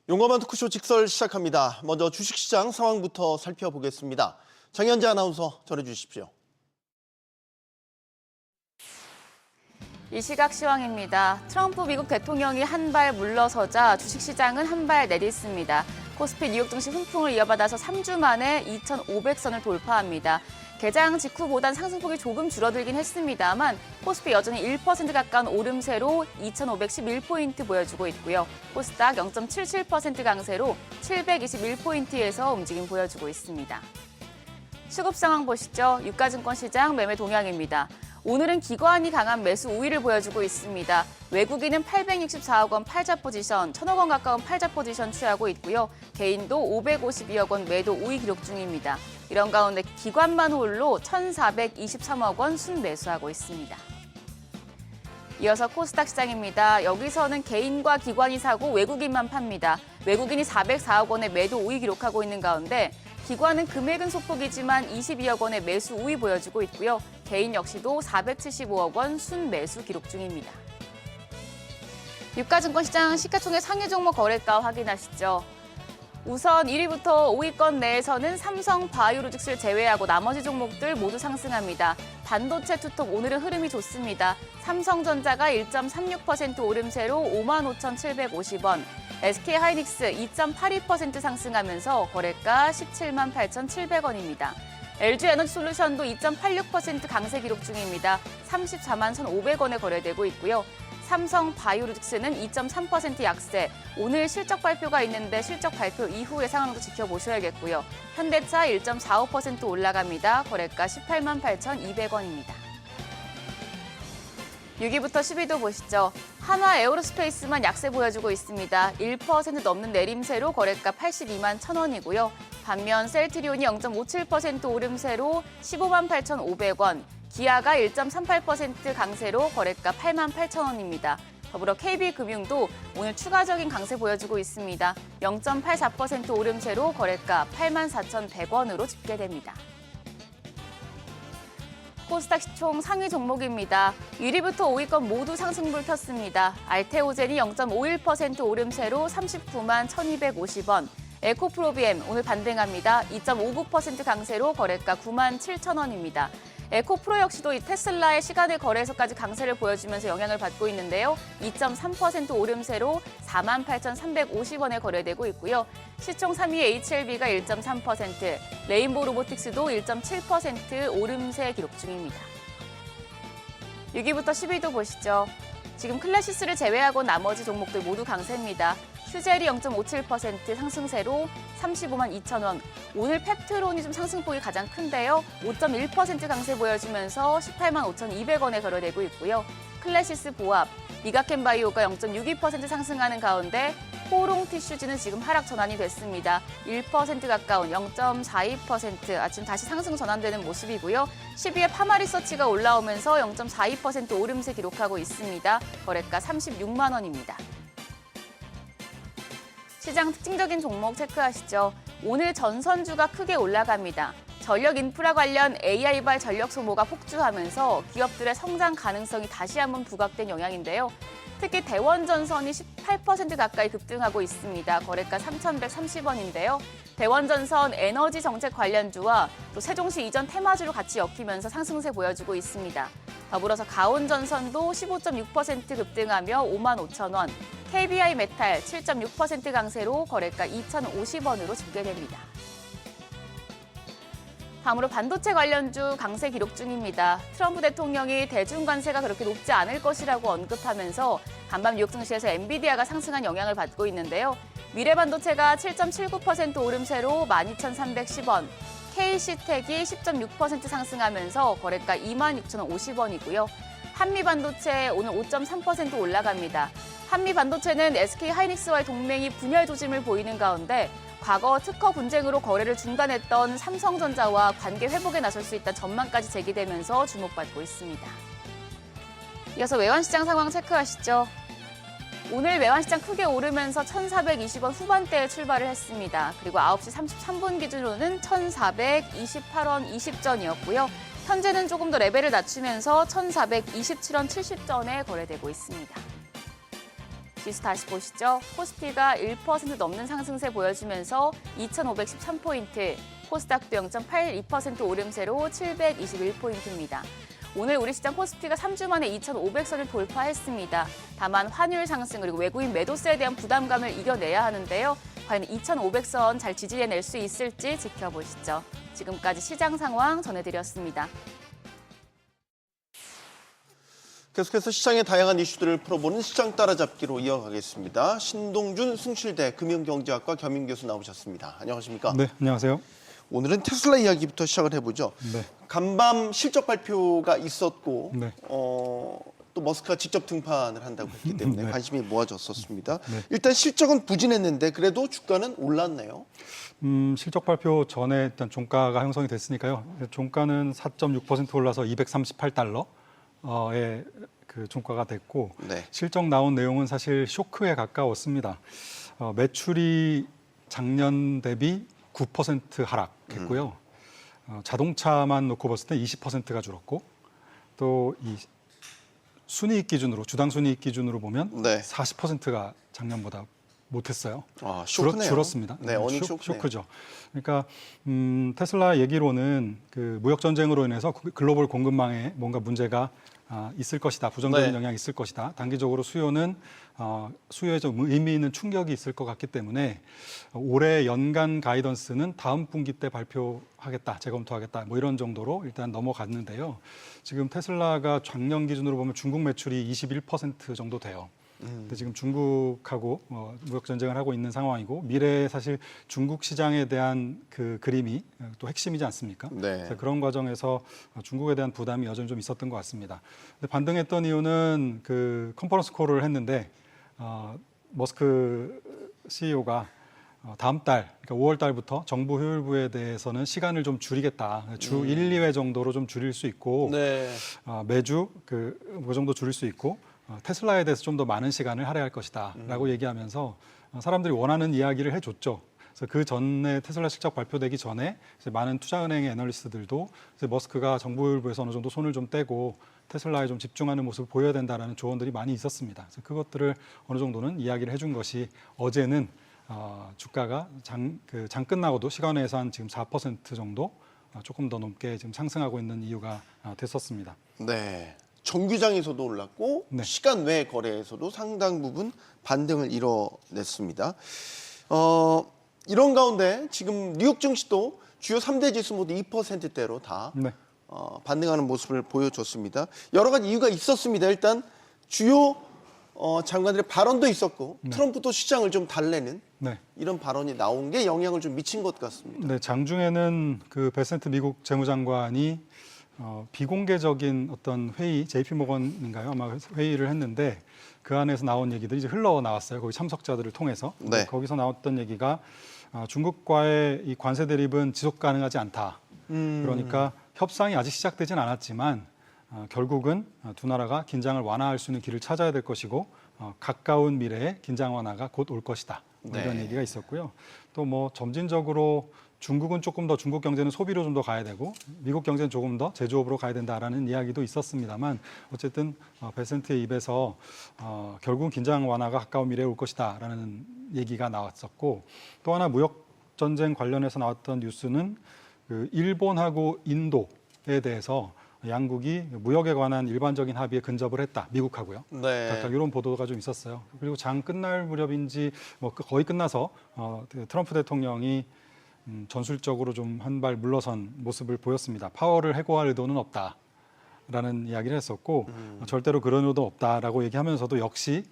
용감한 토크쇼 직설 시작합니다. 먼저 주식시장 상황부터 살펴보겠습니다. 장현재 아나운서 전해주십시오. 이 시각 시황입니다. 트럼프 미국 대통령이 한 발 물러서자 주식시장은 한 발 내딛습니다. 코스피 뉴욕 증시 훈풍을 이어받아서 3주 만에 2,500선을 돌파합니다. 개장 직후보단 상승폭이 조금 줄어들긴 했습니다만 코스피 여전히 1% 가까운 오름세로 2,511포인트 보여주고 있고요. 코스닥 0.77% 강세로 721포인트에서 움직임 보여주고 있습니다. 수급 상황 보시죠. 유가증권 시장 매매 동향입니다. 오늘은 기관이 강한 매수 우위를 보여주고 있습니다. 외국인은 864억 원 팔자 포지션, 1,000억 원 가까운 팔자 포지션 취하고 있고요. 개인도 552억 원 매도 우위 기록 중입니다. 이런 가운데 기관만 홀로 1,423억 원 순매수하고 있습니다. 이어서 코스닥 시장입니다. 여기서는 개인과 기관이 사고 외국인만 팝니다. 외국인이 404억 원의 매도 우위 기록하고 있는 가운데 기관은 금액은 소폭이지만 22억 원의 매수 우위 보여주고 있고요. 개인 역시도 475억 원 순매수 기록 중입니다. 유가증권 시장 시가총액 상위 종목 거래가 확인하시죠. 우선 1위부터 5위권 내에서는 삼성 바이오로직스를 제외하고 나머지 종목들 모두 상승합니다. 반도체 투톱 오늘은 흐름이 좋습니다. 삼성전자가 1.36% 오름세로 55,750원, SK하이닉스 2.82% 상승하면서 거래가 17만 8,700원입니다. LG에너지솔루션도 2.86% 강세 기록 중입니다. 34만 1,500원에 거래되고 있고요. 삼성 바이오로직스는 2.3% 약세, 오늘 실적 발표가 있는데 실적 발표 이후의 상황도 지켜보셔야겠고요. 현대차 1.45% 올라갑니다. 거래가 18만 8,200원입니다. 6위부터 10위도 보시죠. 한화 에어로스페이스만 약세 보여주고 있습니다. 1% 넘는 내림세로 거래가 82만 1,000원이고요. 반면 셀트리온이 0.57% 오름세로 15만 8,500원, 기아가 1.38% 강세로 거래가 8만 8,000원입니다. 더불어 KB금융도 오늘 추가적인 강세 보여주고 있습니다. 0.84% 오름세로 거래가 8만 4,100원으로 집계됩니다. 코스닥 시총 상위 종목입니다. 1위부터 5위권 모두 상승불 폈습니다. 알테오젠이 0.51% 오름세로 39만 1,250원, 에코프로비엠 오늘 반등합니다. 2.59% 강세로 거래가 9만 7,000원입니다. 에코프로 역시도 이 테슬라의 시간의 거래에서까지 강세를 보여주면서 영향을 받고 있는데요. 2.3% 오름세로 4만 8,350원에 거래되고 있고요. 시총 3위의 HLB가 1.3%, 레인보우 로보틱스도 1.7% 오름세 기록 중입니다. 6위부터 10위도 보시죠. 지금 클래시스를 제외하고 나머지 종목들 모두 강세입니다. 휴젤이 0.57% 상승세로 35만 2천원. 오늘 펩트론이 좀 상승폭이 가장 큰데요. 5.1% 강세 보여주면서 18만 5,200원에 거래되고 있고요. 클래시스 보합, 미가켄바이오가 0.62% 상승하는 가운데 호롱 티슈즈는 지금 하락 전환이 됐습니다. 1% 가까운 0.42%, 지금 다시 상승 전환되는 모습이고요. 10위에 파마리서치가 올라오면서 0.42% 오름세 기록하고 있습니다. 거래가 36만 원입니다. 시장 특징적인 종목 체크하시죠. 오늘 전선주가 크게 올라갑니다. 전력 인프라 관련 AI발 전력 소모가 폭주하면서 기업들의 성장 가능성이 다시 한번 부각된 영향인데요. 특히 대원전선이 18% 가까이 급등하고 있습니다. 거래가 3,130원인데요. 대원전선 에너지 정책 관련주와 또 세종시 이전 테마주로 같이 엮이면서 상승세 보여주고 있습니다. 더불어서 가온전선도 15.6% 급등하며 5만 5천원, KBI 메탈 7.6% 강세로 거래가 2,050원으로 집계됩니다. 다음으로 반도체 관련주 강세 기록 중입니다. 트럼프 대통령이 대중 관세가 그렇게 높지 않을 것이라고 언급하면서 간밤 뉴욕 증시에서 엔비디아가 상승한 영향을 받고 있는데요. 미래반도체가 7.79% 오름세로 12,310원, KC텍이 10.6% 상승하면서 거래가 26,050원이고요. 한미반도체 오늘 5.3% 올라갑니다. 한미반도체는 SK하이닉스와의 동맹이 분열 조짐을 보이는 가운데 과거 특허 분쟁으로 거래를 중단했던 삼성전자와 관계 회복에 나설 수 있다는 전망까지 제기되면서 주목받고 있습니다. 이어서 외환시장 상황 체크하시죠. 오늘 외환시장 크게 오르면서 1,420원 후반대에 출발을 했습니다. 그리고 9시 33분 기준으로는 1,428원 20전이었고요. 현재는 조금 더 레벨을 낮추면서 1,427원 70전에 거래되고 있습니다. 지수 다시 보시죠. 코스피가 1% 넘는 상승세 보여주면서 2,513포인트, 코스닥도 0.82% 오름세로 721포인트입니다. 오늘 우리 시장 코스피가 3주 만에 2,500선을 돌파했습니다. 다만 환율 상승 그리고 외국인 매도세에 대한 부담감을 이겨내야 하는데요. 과연 2,500선 잘 지지해낼 수 있을지 지켜보시죠. 지금까지 시장 상황 전해드렸습니다. 계속해서 시장의 다양한 이슈들을 풀어보는 시장 따라잡기로 이어가겠습니다. 신동준 숭실대 금융경제학과 겸임 교수 나오셨습니다. 안녕하십니까? 네, 안녕하세요. 오늘은 테슬라 이야기부터 시작을 해보죠. 네. 간밤 실적 발표가 있었고 네. 또 머스크가 직접 등판을 한다고 했기 때문에 네. 관심이 모아졌었습니다. 네. 일단 실적은 부진했는데 그래도 주가는 올랐네요. 실적 발표 전에 일단 종가가 형성이 됐으니까요. 종가는 4.6% 올라서 238달러의 그 종가가 됐고 네. 실적 나온 내용은 사실 쇼크에 가까웠습니다. 매출이 작년 대비 9% 하락했고요. 자동차만 놓고 봤을 때 20%가 줄었고 또 이 순이익 기준으로 주당 순이익 기준으로 보면 네. 40%가 작년보다 못했어요. 아, 쇼크네요. 줄었습니다. 네, 어닝 쇼크네요. 쇼크죠. 그러니까 테슬라 얘기로는 그 무역 전쟁으로 인해서 글로벌 공급망에 뭔가 문제가 있을 것이다. 부정적인 네. 영향이 있을 것이다. 단기적으로 수요에 좀 의미 있는 충격이 있을 것 같기 때문에 올해 연간 가이던스는 다음 분기 때 발표하겠다, 재검토하겠다, 뭐 이런 정도로 일단 넘어갔는데요. 지금 테슬라가 작년 기준으로 보면 중국 매출이 21% 정도 돼요. 근데 지금 중국하고 무역 전쟁을 하고 있는 상황이고 미래에 사실 중국 시장에 대한 그 그림이 또 핵심이지 않습니까? 네. 그래서 그런 과정에서 중국에 대한 부담이 여전히 좀 있었던 것 같습니다. 근데 반등했던 이유는 그 컨퍼런스 콜을 했는데 머스크 CEO가 다음 달, 그러니까 5월 달부터 정부 효율부에 대해서는 시간을 좀 줄이겠다. 주 1, 2회 정도로 좀 줄일 수 있고 네. 매주 그 정도 줄일 수 있고 테슬라에 대해서 좀 더 많은 시간을 할애할 것이다 라고 얘기하면서 사람들이 원하는 이야기를 해줬죠. 그래서 그 전에 테슬라 실적 발표되기 전에 이제 많은 투자은행의 애널리스트들도 이제 머스크가 정부일부에서 어느 정도 손을 좀 떼고 테슬라에 좀 집중하는 모습을 보여야 된다라는 조언들이 많이 있었습니다. 그래서 그것들을 어느 정도는 이야기를 해준 것이 어제는 주가가 장 끝나고도 시간에서 한 지금 4% 정도 조금 더 넘게 지금 상승하고 있는 이유가 됐었습니다. 네. 정규장에서도 올랐고 네. 시간 외 거래에서도 상당 부분 반등을 이뤄냈습니다. 이런 가운데 지금 뉴욕 증시도 주요 3대 지수 모두 2%대로 다 네. 반등하는 모습을 보여줬습니다. 여러 가지 이유가 있었습니다. 일단 주요 장관들의 발언도 있었고 네. 트럼프도 시장을 좀 달래는 네. 이런 발언이 나온 게 영향을 좀 미친 것 같습니다. 네, 장중에는 그 베센트 미국 재무장관이 비공개적인 어떤 회의, JP 모건인가요? 아마 회의를 했는데 그 안에서 나온 얘기들이 이제 흘러나왔어요. 거기 참석자들을 통해서. 네. 거기서 나왔던 얘기가 중국과의 이 관세 대립은 지속 가능하지 않다. 그러니까 협상이 아직 시작되진 않았지만 결국은 두 나라가 긴장을 완화할 수 있는 길을 찾아야 될 것이고 가까운 미래에 긴장 완화가 곧 올 것이다. 뭐 이런 네. 얘기가 있었고요. 또 뭐 점진적으로 중국은 조금 더 중국 경제는 소비로 좀 더 가야 되고 미국 경제는 조금 더 제조업으로 가야 된다라는 이야기도 있었습니다만 어쨌든 베센트의 입에서 결국은 긴장 완화가 가까운 미래에 올 것이다라는 얘기가 나왔었고 또 하나 무역 전쟁 관련해서 나왔던 뉴스는 그 일본하고 인도에 대해서 양국이 무역에 관한 일반적인 합의에 근접을 했다. 미국하고요. 네. 각각 이런 보도가 좀 있었어요. 그리고 장 끝날 무렵인지 뭐 거의 끝나서 트럼프 대통령이 전술적으로 좀 한 발 물러선 모습을 보였습니다. 파월을 해고할 의도는 없다라는 이야기를 했었고 절대로 그런 의도 없다라고 얘기하면서도 역시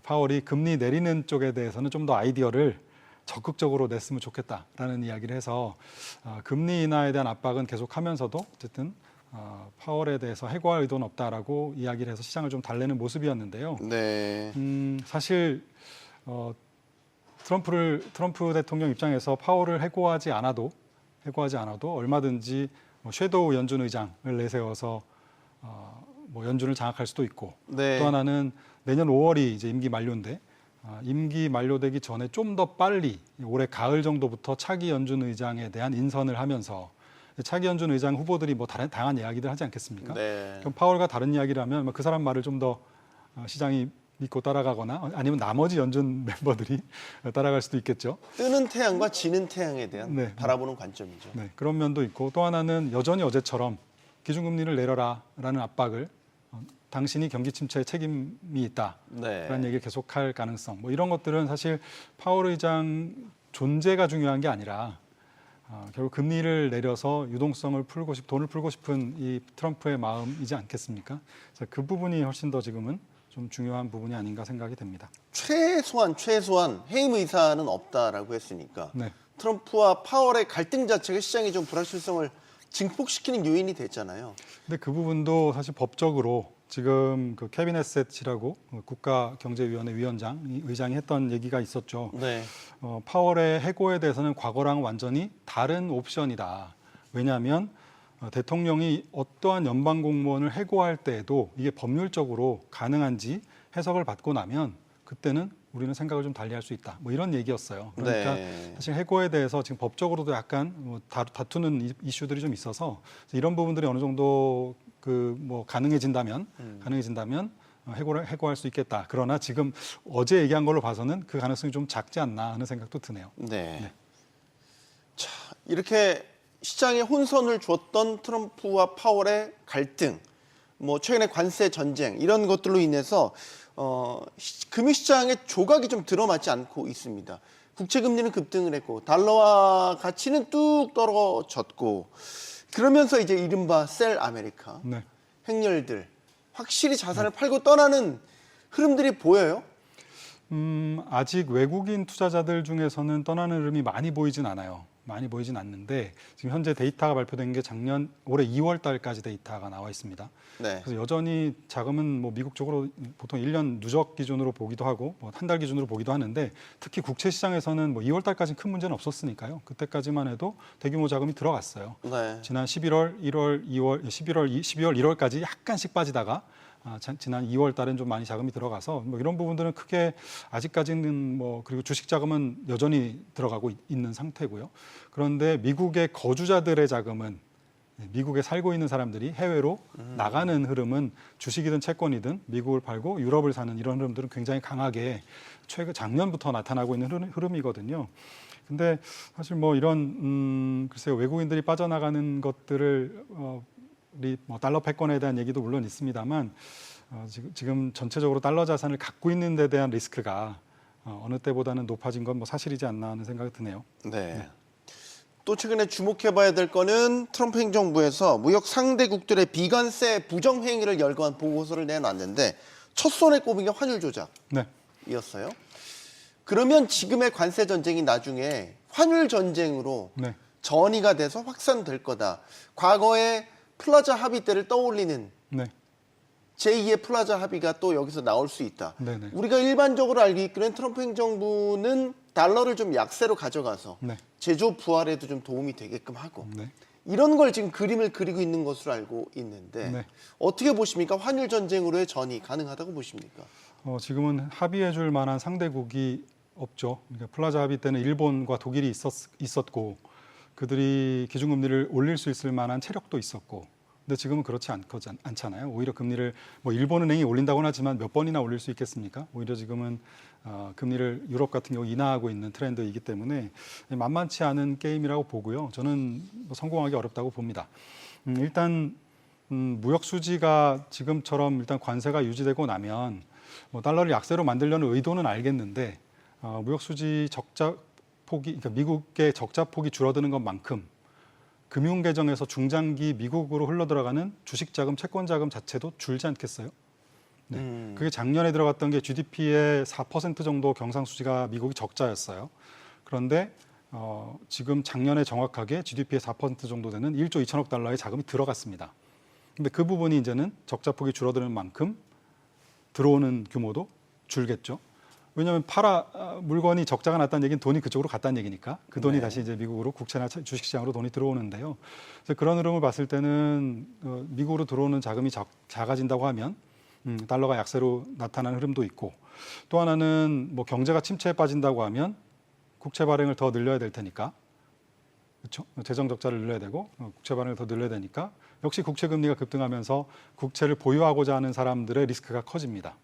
파월이 금리 내리는 쪽에 대해서는 좀 더 아이디어를 적극적으로 냈으면 좋겠다라는 이야기를 해서 금리 인하에 대한 압박은 계속하면서도 어쨌든 파월에 대해서 해고할 의도는 없다라고 이야기를 해서 시장을 좀 달래는 모습이었는데요. 네. 사실 트럼프 대통령 입장에서 파월을 해고하지 않아도 얼마든지 섀도우 연준 의장을 내세워서 뭐 연준을 장악할 수도 있고 네. 또 하나는 내년 5월이 이제 임기 만료인데 임기 만료되기 전에 좀 더 빨리 올해 가을 정도부터 차기 연준 의장에 대한 인선을 하면서 차기 연준 의장 후보들이 뭐 다양한 이야기들 하지 않겠습니까? 네. 그럼 파월과 다른 이야기를 하면 그 사람 말을 좀 더 시장이 믿고 따라가거나 아니면 나머지 연준 멤버들이 따라갈 수도 있겠죠. 뜨는 태양과 지는 태양에 대한 네. 바라보는 관점이죠. 네, 그런 면도 있고 또 하나는 여전히 어제처럼 기준금리를 내려라라는 압박을 당신이 경기 침체에 책임이 있다. 네. 그런 얘기를 계속할 가능성. 뭐 이런 것들은 사실 파월 의장 존재가 중요한 게 아니라 결국 금리를 내려서 유동성을 풀고 돈을 풀고 싶은 이 트럼프의 마음이지 않겠습니까? 그래서 그 부분이 훨씬 더 지금은 좀 중요한 부분이 아닌가 생각이 됩니다. 최소한 해임 의사는 없다라고 했으니까 네. 트럼프와 파월의 갈등 자체가 시장의 좀 불확실성을 증폭시키는 요인이 됐잖아요. 근데 그 부분도 사실 법적으로 지금 그 케빈 에셋이라고 국가경제위원회 의장이 했던 얘기가 있었죠. 네. 파월의 해고에 대해서는 과거랑 완전히 다른 옵션이다. 왜냐하면 대통령이 어떠한 연방 공무원을 해고할 때에도 이게 법률적으로 가능한지 해석을 받고 나면 그때는 우리는 생각을 좀 달리할 수 있다. 뭐 이런 얘기였어요. 그러니까 네. 사실 해고에 대해서 지금 법적으로도 약간 다투는 이슈들이 좀 있어서 이런 부분들이 어느 정도 가능해진다면 해고할 수 있겠다. 그러나 지금 어제 얘기한 걸로 봐서는 그 가능성이 좀 작지 않나 하는 생각도 드네요. 네. 네. 자, 이렇게 시장에 혼선을 줬던 트럼프와 파월의 갈등, 뭐 최근에 관세 전쟁 이런 것들로 인해서 금융시장의 조각이 좀 들어맞지 않고 있습니다. 국채금리는 급등을 했고 달러화 가치는 뚝 떨어졌고 그러면서 이제 이른바 셀 아메리카 네. 행렬들 확실히 자산을 팔고 떠나는 흐름들이 보여요. 아직 외국인 투자자들 중에서는 떠나는 흐름이 많이 보이진 않아요. 많이 보이진 않는데 지금 현재 데이터가 발표된 게 올해 2월 달까지 데이터가 나와 있습니다. 네. 그래서 여전히 자금은 뭐 미국 쪽으로 보통 1년 누적 기준으로 보기도 하고 한 달 기준으로 보기도 하는데 특히 국채 시장에서는 뭐 2월 달까지는 큰 문제는 없었으니까요. 그때까지만 해도 대규모 자금이 들어갔어요. 네. 지난 11월, 1월, 2월, 12월, 1월까지 약간씩 빠지다가 지난 2월 달엔 좀 많이 자금이 들어가서 뭐 이런 부분들은 크게 아직까지는 그리고 주식 자금은 여전히 들어가고 있는 상태고요. 그런데 미국의 거주자들의 자금은 미국에 살고 있는 사람들이 해외로 나가는 흐름은 주식이든 채권이든 미국을 팔고 유럽을 사는 이런 흐름들은 굉장히 강하게 작년부터 나타나고 있는 흐름이거든요. 근데 사실 이런 글쎄요, 외국인들이 빠져나가는 것들을 우리 달러 패권에 대한 얘기도 물론 있습니다만 지금 전체적으로 달러 자산을 갖고 있는 데 대한 리스크가 어느 때보다는 높아진 건 사실이지 않나 하는 생각이 드네요. 네. 또 최근에 주목해봐야 될 거는 트럼프 행정부에서 무역 상대국들의 비관세 부정 행위를 열거한 보고서를 내놨는데 첫 손에 꼽은 게 환율 조작이었어요. 네. 그러면 지금의 관세 전쟁이 나중에 환율 전쟁으로 네. 전이가 돼서 확산될 거다. 과거에 플라자 합의 때를 떠올리는 네. 제2의 플라자 합의가 또 여기서 나올 수 있다. 네네. 우리가 일반적으로 알고 있기로는 트럼프 행정부는 달러를 좀 약세로 가져가서 네. 제조 부활에도 좀 도움이 되게끔 하고 네. 이런 걸 지금 그림을 그리고 있는 것으로 알고 있는데 네. 어떻게 보십니까? 환율 전쟁으로의 전이 가능하다고 보십니까? 지금은 합의해줄 만한 상대국이 없죠. 그러니까 플라자 합의 때는 일본과 독일이 있었고 그들이 기준금리를 올릴 수 있을 만한 체력도 있었고 근데 지금은 그렇지 않잖아요. 오히려 금리를 일본은행이 올린다고는 하지만 몇 번이나 올릴 수 있겠습니까? 오히려 지금은 금리를 유럽 같은 경우 인하하고 있는 트렌드이기 때문에 만만치 않은 게임이라고 보고요. 저는 성공하기 어렵다고 봅니다. 일단 무역 수지가 지금처럼 일단 관세가 유지되고 나면 달러를 약세로 만들려는 의도는 알겠는데 무역 수지 적자 폭이 그러니까 미국의 적자 폭이 줄어드는 것만큼 금융 계정에서 중장기 미국으로 흘러들어가는 주식 자금, 채권 자금 자체도 줄지 않겠어요? 네. 그게 작년에 들어갔던 게 GDP의 4% 정도 경상수지가 미국이 적자였어요. 그런데 지금 작년에 정확하게 GDP의 4% 정도 되는 1조 2천억 달러의 자금이 들어갔습니다. 근데 그 부분이 이제는 적자 폭이 줄어드는 만큼 들어오는 규모도 줄겠죠. 왜냐하면 물건이 적자가 났다는 얘기는 돈이 그쪽으로 갔다는 얘기니까 그 돈이 다시 이제 미국으로 국채나 주식시장으로 돈이 들어오는데요. 그래서 그런 흐름을 봤을 때는 미국으로 들어오는 자금이 작아진다고 하면 달러가 약세로 나타나는 흐름도 있고 또 하나는 경제가 침체에 빠진다고 하면 국채 발행을 더 늘려야 될 테니까 그렇죠? 재정 적자를 늘려야 되고 국채 발행을 더 늘려야 되니까 역시 국채 금리가 급등하면서 국채를 보유하고자 하는 사람들의 리스크가 커집니다.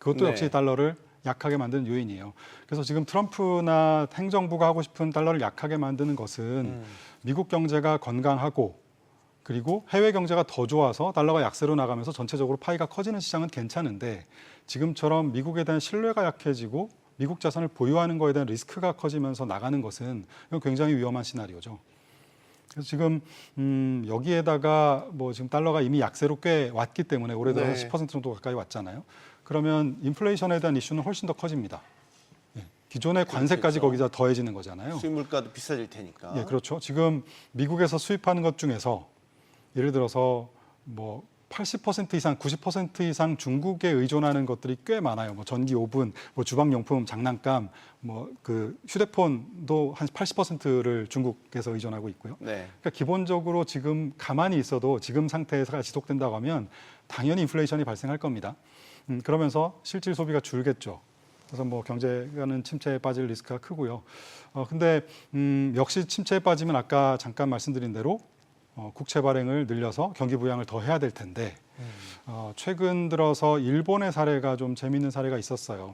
그것도 네. 역시 달러를 약하게 만드는 요인이에요. 그래서 지금 트럼프나 행정부가 하고 싶은 달러를 약하게 만드는 것은 미국 경제가 건강하고 그리고 해외 경제가 더 좋아서 달러가 약세로 나가면서 전체적으로 파이가 커지는 시장은 괜찮은데 지금처럼 미국에 대한 신뢰가 약해지고 미국 자산을 보유하는 거에 대한 리스크가 커지면서 나가는 것은 이건 굉장히 위험한 시나리오죠. 그래서 지금 여기에다가 뭐 지금 달러가 이미 약세로 꽤 왔기 때문에 올해 들어서 네. 10% 정도 가까이 왔잖아요. 그러면 인플레이션에 대한 이슈는 훨씬 더 커집니다. 예, 기존의 관세까지 그렇겠죠. 거기다 더해지는 거잖아요. 수입 물가도 비싸질 테니까. 예, 그렇죠. 지금 미국에서 수입하는 것 중에서 예를 들어서 뭐 80% 이상, 90% 이상 중국에 의존하는 것들이 꽤 많아요. 뭐 전기 오븐, 뭐 주방용품, 장난감, 뭐 그 휴대폰도 한 80%를 중국에서 의존하고 있고요. 네. 그러니까 기본적으로 지금 가만히 있어도 지금 상태에서 지속된다고 하면 당연히 인플레이션이 발생할 겁니다. 그러면서 실질 소비가 줄겠죠. 그래서 뭐 경제가는 침체에 빠질 리스크가 크고요. 근데 역시 침체에 빠지면 아까 잠깐 말씀드린 대로 국채 발행을 늘려서 경기 부양을 더 해야 될 텐데 최근 들어서 일본의 사례가 좀 재미있는 사례가 있었어요.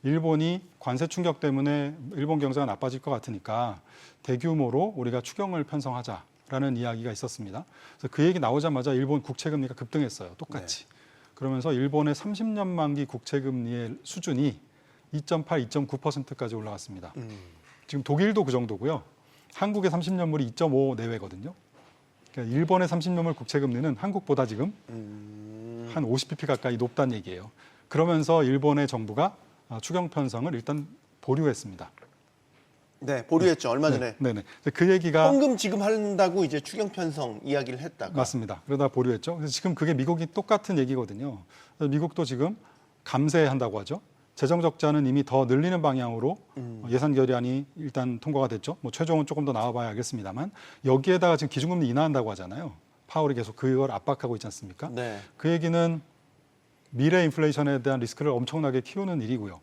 일본이 관세 충격 때문에 일본 경제가 나빠질 것 같으니까 대규모로 우리가 추경을 편성하자라는 이야기가 있었습니다. 그래서 그 얘기 나오자마자 일본 국채 금리가 급등했어요. 똑같이. 그러면서 일본의 30년 만기 국채 금리의 수준이 2.8, 2.9%까지 올라갔습니다. 지금 독일도 그 정도고요. 한국의 30년물이 2.5 내외거든요. 그러니까 일본의 30년물 국채 금리는 한국보다 지금 한 50bp 가까이 높다는 얘기예요. 그러면서 일본의 정부가 추경 편성을 일단 보류했습니다. 네, 보류했죠. 얼마 전에. 네네. 그 얘기가 헌금 지금 한다고 이제 추경 편성 이야기를 했다가. 맞습니다. 그러다 보류했죠. 그래서 지금 그게 미국이 똑같은 얘기거든요. 그래서 미국도 지금 감세한다고 하죠. 재정 적자는 이미 더 늘리는 방향으로 예산 결의안이 일단 통과가 됐죠. 뭐 최종은 조금 더 나와봐야 알겠습니다만 여기에다가 지금 기준금리 인하한다고 하잖아요. 파월이 계속 그걸 압박하고 있지 않습니까? 네. 그 얘기는 미래 인플레이션에 대한 리스크를 엄청나게 키우는 일이고요.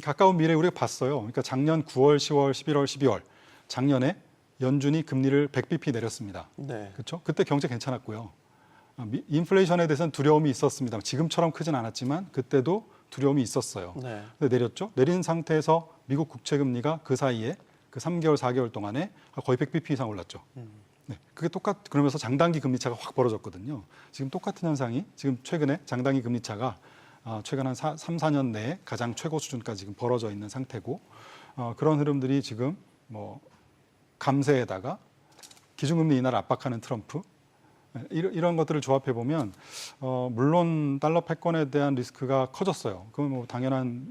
가까운 미래에 우리가 봤어요. 그러니까 작년 9월, 10월, 11월, 12월 작년에 연준이 금리를 100bp 내렸습니다. 네. 그렇죠? 그때 경제 괜찮았고요. 인플레이션에 대해서는 두려움이 있었습니다. 지금처럼 크진 않았지만 그때도 두려움이 있었어요. 네. 근데 내렸죠. 내린 상태에서 미국 국채 금리가 그 사이에 그 3개월, 4개월 동안에 거의 100bp 이상 올랐죠. 네, 그게 그러면서 장단기 금리 차가 확 벌어졌거든요. 지금 똑같은 현상이 지금 최근에 장단기 금리 차가 최근 한 3, 4년 내에 가장 최고 수준까지 지금 벌어져 있는 상태고 그런 흐름들이 지금 뭐 감세에다가 기준금리 인하를 압박하는 트럼프 이런 것들을 조합해 보면 물론 달러 패권에 대한 리스크가 커졌어요. 그건 뭐 당연한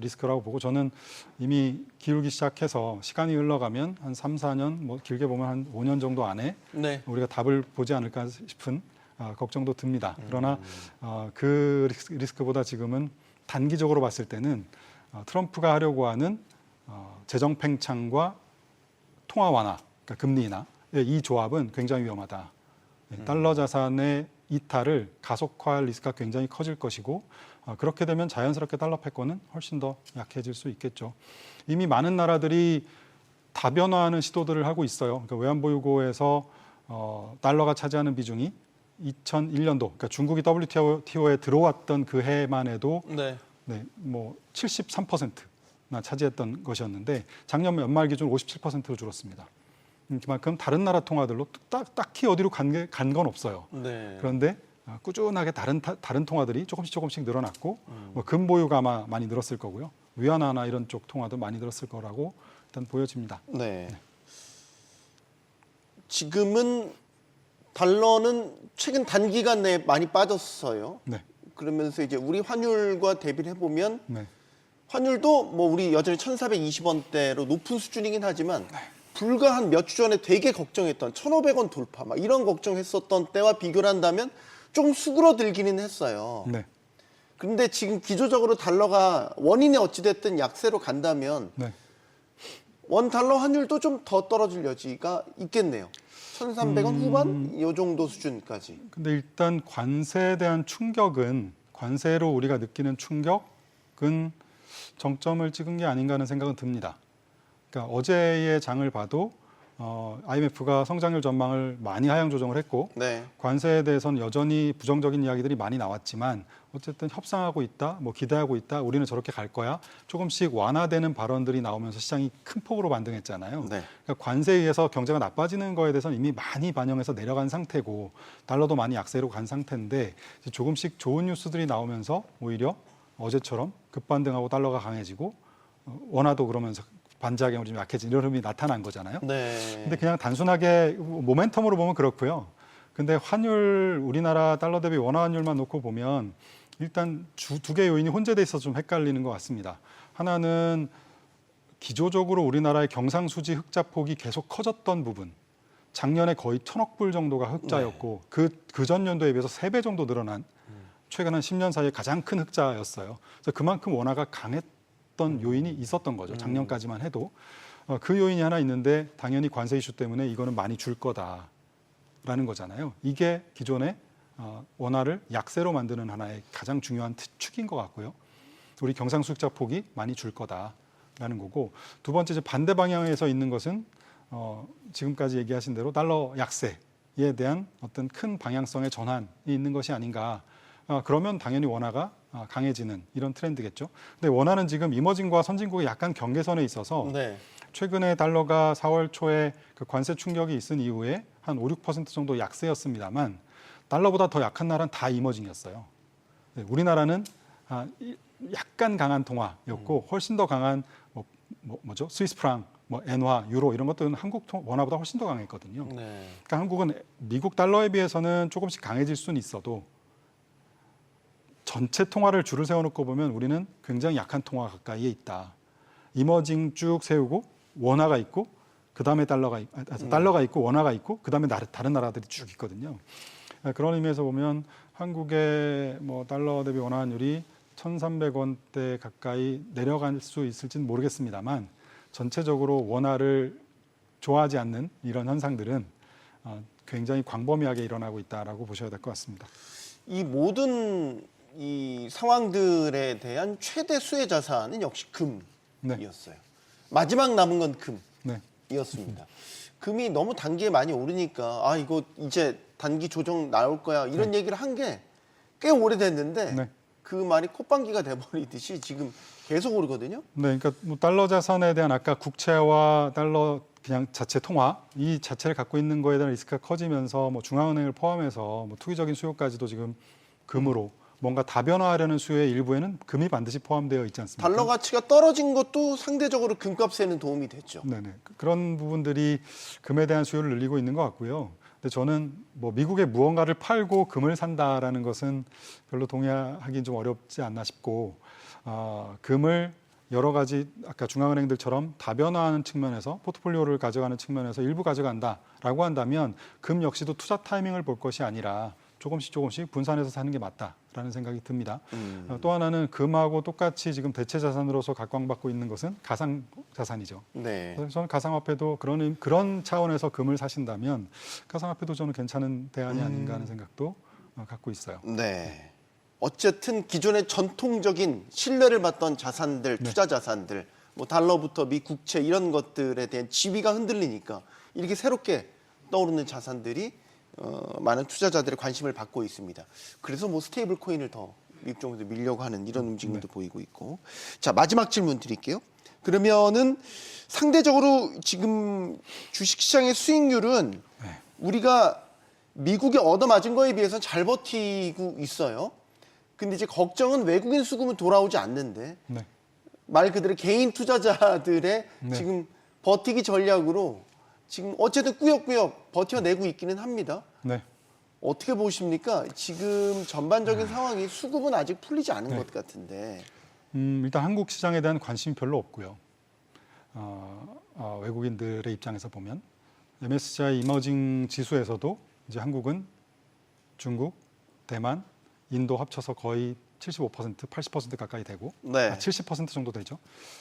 리스크라고 보고 저는 이미 기울기 시작해서 시간이 흘러가면 한 3, 4년 뭐 길게 보면 한 5년 정도 안에 네. 우리가 답을 보지 않을까 싶은 걱정도 듭니다. 그러나 그 리스크보다 지금은 단기적으로 봤을 때는 트럼프가 하려고 하는 재정 팽창과 통화 완화, 그러니까 금리 인하 이 조합은 굉장히 위험하다. 달러 자산의 이탈을 가속화할 리스크가 굉장히 커질 것이고 그렇게 되면 자연스럽게 달러 패권은 훨씬 더 약해질 수 있겠죠. 이미 많은 나라들이 다변화하는 시도들을 하고 있어요. 그러니까 외환보유고에서 달러가 차지하는 비중이 2001년도, 그러니까 중국이 WTO에 들어왔던 그 해만 해도 네. 뭐 73%나 차지했던 것이었는데 작년 연말 기준 57%로 줄었습니다. 그만큼 다른 나라 통화들로 딱히 어디로 간 건 없어요. 네. 그런데 꾸준하게 다른 통화들이 조금씩 늘어났고 뭐 금보유가 아마 많이 늘었을 거고요. 위안화나 이런 쪽 통화도 많이 늘었을 거라고 일단 보여집니다. 네. 지금은 달러는 최근 단기간 내에 많이 빠졌어요. 네. 그러면서 이제 우리 환율과 대비를 해보면 네. 환율도 뭐 우리 여전히 1,420원대로 높은 수준이긴 하지만 불과 한 몇 주 전에 되게 걱정했던 1,500원 돌파 막 이런 걱정했었던 때와 비교를 한다면 조금 수그러들기는 했어요. 네. 그런데 지금 기조적으로 달러가 원인이 어찌됐든 약세로 간다면 네. 원 달러 환율도 좀 더 떨어질 여지가 있겠네요. 1,300원 후반 이 정도 수준까지. 근데 일단 관세에 대한 충격은 관세로 우리가 느끼는 충격은 정점을 찍은 게 아닌가 하는 생각은 듭니다. 그러니까 어제의 장을 봐도 IMF가 성장률 전망을 많이 하향 조정을 했고 네. 관세에 대해서는 여전히 부정적인 이야기들이 많이 나왔지만 어쨌든 협상하고 있다, 뭐 기대하고 있다, 우리는 저렇게 갈 거야. 조금씩 완화되는 발언들이 나오면서 시장이 큰 폭으로 반등했잖아요. 네. 그러니까 관세에 의해서 경제가 나빠지는 거에 대해서는 이미 많이 반영해서 내려간 상태고 달러도 많이 약세로 간 상태인데 이제 조금씩 좋은 뉴스들이 나오면서 오히려 어제처럼 급반등하고 달러가 강해지고 원화도 그러면서 반작용이 좀 약해진 이런 흐름이 나타난 거잖아요. 네. 근데 그냥 단순하게 모멘텀으로 보면 그렇고요. 근데 환율 우리나라 달러 대비 원화 환율만 놓고 보면 일단 두 개 요인이 혼재돼 있어서 좀 헷갈리는 것 같습니다. 하나는 기조적으로 우리나라의 경상수지 흑자 폭이 계속 커졌던 부분. 작년에 거의 1,000억 불 정도가 흑자였고 그 전년도에 비해서 3배 정도 늘어난 최근 한 10년 사이에 가장 큰 흑자였어요. 그래서 그만큼 원화가 강했던 요인이 있었던 거죠. 작년까지만 해도. 그 요인이 하나 있는데 당연히 관세 이슈 때문에 이거는 많이 줄 거다라는 거잖아요. 이게 기존의 원화를 약세로 만드는 하나의 가장 중요한 축인 것 같고요. 우리 경상수익자 폭이 많이 줄 거다라는 거고 두 번째 이제 반대 방향에서 있는 것은 지금까지 얘기하신 대로 달러 약세에 대한 어떤 큰 방향성의 전환이 있는 것이 아닌가. 그러면 당연히 원화가 강해지는 이런 트렌드겠죠. 근데 원화는 지금 이머징과 선진국의 약간 경계선에 있어서 네. 최근에 달러가 4월 초에 그 관세 충격이 있은 이후에 한 5, 6% 정도 약세였습니다만 달러보다 더 약한 나라는 다 이머징이었어요. 네, 우리나라는 약간 강한 통화였고 훨씬 더 강한 뭐죠? 스위스 프랑, 뭐 엔화, 유로 이런 것들은 한국 원화보다 훨씬 더 강했거든요. 네. 그러니까 한국은 미국 달러에 비해서는 조금씩 강해질 수는 있어도 전체 통화를 줄을 세워놓고 보면 우리는 굉장히 약한 통화 가까이에 있다. 이머징 쭉 세우고 원화가 있고 그다음에 달러가 있고 원화가 있고 그다음에 다른 나라들이 쭉 있거든요. 그런 의미에서 보면 한국의 뭐 달러 대비 원화 환율이 1,300원대 가까이 내려갈 수 있을지는 모르겠습니다만 전체적으로 원화를 좋아하지 않는 이런 현상들은 굉장히 광범위하게 일어나고 있다라고 보셔야 될 것 같습니다. 이 모든 이 상황들에 대한 최대 수혜 자산은 역시 금이었어요. 마지막 남은 건 금이었습니다. 금이 너무 단기에 많이 오르니까 이거 이제 단기 조정 나올 거야 이런 얘기를 한 게 꽤 오래됐는데 그 말이 콧방귀가 돼버리듯이 지금 계속 오르거든요. 네, 그러니까 뭐 달러 자산에 대한 아까 국채와 달러 그냥 자체 통화 이 자체를 갖고 있는 거에 대한 리스크가 커지면서 뭐 중앙은행을 포함해서 뭐 투기적인 수요까지도 지금 금으로 뭔가 다변화하려는 수요의 일부에는 금이 반드시 포함되어 있지 않습니까? 달러 가치가 떨어진 것도 상대적으로 금값에는 도움이 됐죠. 네네. 그런 부분들이 금에 대한 수요를 늘리고 있는 것 같고요. 근데 저는 뭐 미국에 무언가를 팔고 금을 산다라는 것은 별로 동의하기는 좀 어렵지 않나 싶고 금을 여러 가지 아까 중앙은행들처럼 다변화하는 측면에서 포트폴리오를 가져가는 측면에서 일부 가져간다라고 한다면 금 역시도 투자 타이밍을 볼 것이 아니라 조금씩 분산해서 사는 게 맞다라는 생각이 듭니다. 또 하나는 금하고 똑같이 지금 대체 자산으로서 각광받고 있는 것은 가상 자산이죠. 네. 그래서 저는 가상화폐도 그런 차원에서 금을 사신다면 가상화폐도 저는 괜찮은 대안이 아닌가 하는 생각도 갖고 있어요. 네. 어쨌든 기존의 전통적인 신뢰를 받던 자산들, 투자 자산들, 뭐 달러부터 미 국채 이런 것들에 대한 지위가 흔들리니까 이렇게 새롭게 떠오르는 자산들이 많은 투자자들의 관심을 받고 있습니다. 그래서 뭐 스테이블 코인을 더 미국 정부에서 밀려고 하는 이런 움직임도 보이고 있고. 자, 마지막 질문 드릴게요. 그러면은 상대적으로 지금 주식시장의 수익률은 우리가 미국에 얻어맞은 거에 비해서는 잘 버티고 있어요. 근데 이제 걱정은 외국인 수급은 돌아오지 않는데 말 그대로 개인 투자자들의 지금 버티기 전략으로 지금 어쨌든 꾸역꾸역 버텨내고 있기는 합니다. 네. 어떻게 보십니까? 지금 전반적인 상황이 수급은 아직 풀리지 않은 것 같은데. 일단 한국 시장에 대한 관심이 별로 없고요. 외국인들의 입장에서 보면 MSCI 이머징 지수에서도 이제 한국은 중국, 대만, 인도 합쳐서 거의 75%, 80% 가까이 되고 70% 정도 되죠.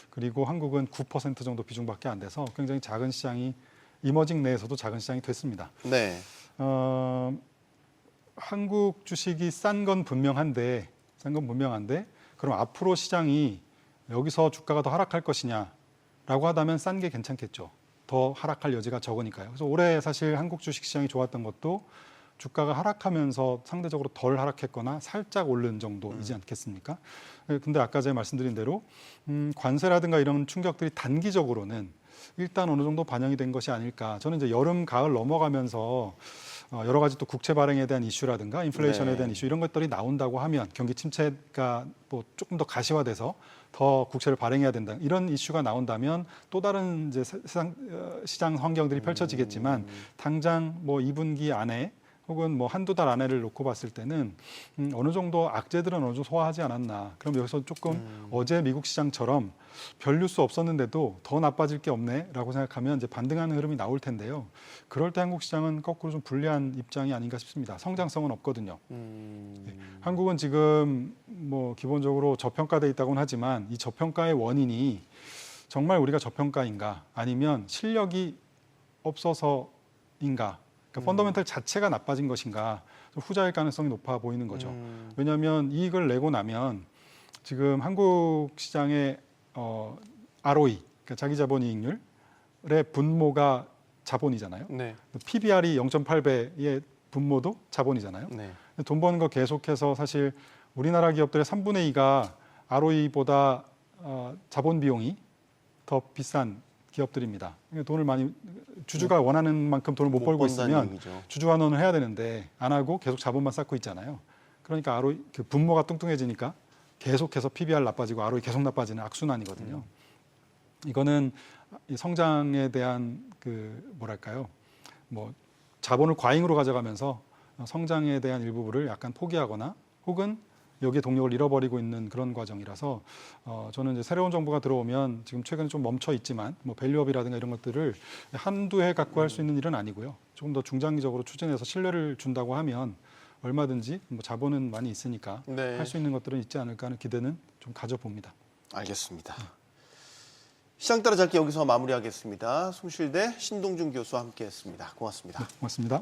그리고 한국은 9% 정도 비중밖에 안 돼서 굉장히 작은 시장이 이머징 내에서도 작은 시장이 됐습니다. 네. 한국 주식이 싼 건 분명한데 그럼 앞으로 시장이 여기서 주가가 더 하락할 것이냐라고 하다면 싼 게 괜찮겠죠. 더 하락할 여지가 적으니까요. 그래서 올해 사실 한국 주식시장이 좋았던 것도 주가가 하락하면서 상대적으로 덜 하락했거나 살짝 오른 정도이지 않겠습니까? 근데 아까 제가 말씀드린 대로 관세라든가 이런 충격들이 단기적으로는 일단 어느 정도 반영이 된 것이 아닐까. 저는 이제 여름, 가을 넘어가면서 여러 가지 또 국채 발행에 대한 이슈라든가 인플레이션에 네. 대한 이슈 이런 것들이 나온다고 하면 경기 침체가 뭐 조금 더 가시화돼서 더 국채를 발행해야 된다 이런 이슈가 나온다면 또 다른 이제 시장 환경들이 펼쳐지겠지만 당장 뭐 2분기 안에 혹은 뭐 한두 달 안에를 놓고 봤을 때는 어느 정도 악재들은 어느 정도 소화하지 않았나. 그럼 여기서 조금 어제 미국 시장처럼 별 뉴스 없었는데도 더 나빠질 게 없네라고 생각하면 이제 반등하는 흐름이 나올 텐데요. 그럴 때 한국 시장은 거꾸로 좀 불리한 입장이 아닌가 싶습니다. 성장성은 없거든요. 한국은 지금 뭐 기본적으로 저평가돼 있다고는 하지만 이 저평가의 원인이 정말 우리가 저평가인가 아니면 실력이 없어서인가? 그러니까 펀더멘털 자체가 나빠진 것인가 좀 후자일 가능성이 높아 보이는 거죠. 왜냐하면 이익을 내고 나면 지금 한국 시장의 ROE, 그러니까 자기 자본 이익률의 분모가 자본이잖아요. 네. PBR이 0.8배의 분모도 자본이잖아요. 네. 돈 버는 거 계속해서 사실 우리나라 기업들의 3분의 2가 ROE보다 자본 비용이 더 비싼 기업들입니다. 그러니까 돈을 많이 주주가 원하는 만큼 돈을 못 벌고 있으면 얘기죠. 주주 환원을 해야 되는데 안 하고 계속 자본만 쌓고 있잖아요. 그러니까 ROE 그 분모가 뚱뚱해지니까 계속해서 PBR 나빠지고 ROE 계속 나빠지는 악순환이거든요. 이거는 이 성장에 대한 그 뭐랄까요? 뭐 자본을 과잉으로 가져가면서 성장에 대한 일부분을 약간 포기하거나 혹은 여기에 동력을 잃어버리고 있는 그런 과정이라서 저는 이제 새로운 정부가 들어오면 지금 최근에 좀 멈춰 있지만 뭐 밸류업이라든가 이런 것들을 한두 해 갖고 할 수 있는 일은 아니고요. 조금 더 중장기적으로 추진해서 신뢰를 준다고 하면 얼마든지 뭐 자본은 많이 있으니까 네. 할 수 있는 것들은 있지 않을까 하는 기대는 좀 가져봅니다. 알겠습니다. 시장 따라 짧게 여기서 마무리하겠습니다. 숭실대 신동준 교수와 함께했습니다. 고맙습니다. 고맙습니다.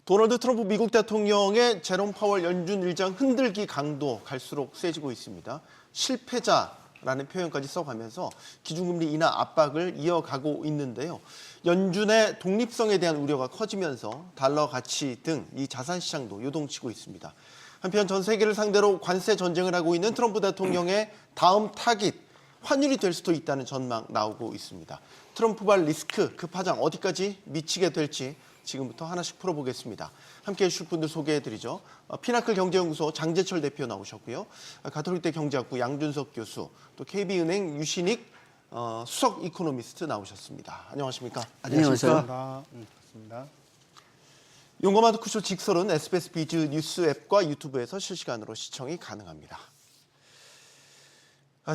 도널드 트럼프 미국 대통령의 제롬 파월 연준 의장 흔들기 강도 갈수록 세지고 있습니다. 실패자라는 표현까지 써가면서 기준금리 인하 압박을 이어가고 있는데요. 연준의 독립성에 대한 우려가 커지면서 달러 가치 등 이 자산 시장도 요동치고 있습니다. 한편 전 세계를 상대로 관세 전쟁을 하고 있는 트럼프 대통령의 다음 타깃 환율이 될 수도 있다는 전망 나오고 있습니다. 트럼프발 리스크 그 파장 어디까지 미치게 될지 지금부터 하나씩 풀어보겠습니다. 함께해 주실 분들 소개해드리죠. 피나클 경제연구소 장재철 대표 나오셨고요. 가톨릭대 경제학부 양준석 교수, 또 KB은행 유신익 수석 이코노미스트 나오셨습니다. 안녕하십니까? 안녕하십니까? 반갑습니다. 용감한 토크쇼 직설은 SBS 비즈 뉴스 앱과 유튜브에서 실시간으로 시청이 가능합니다.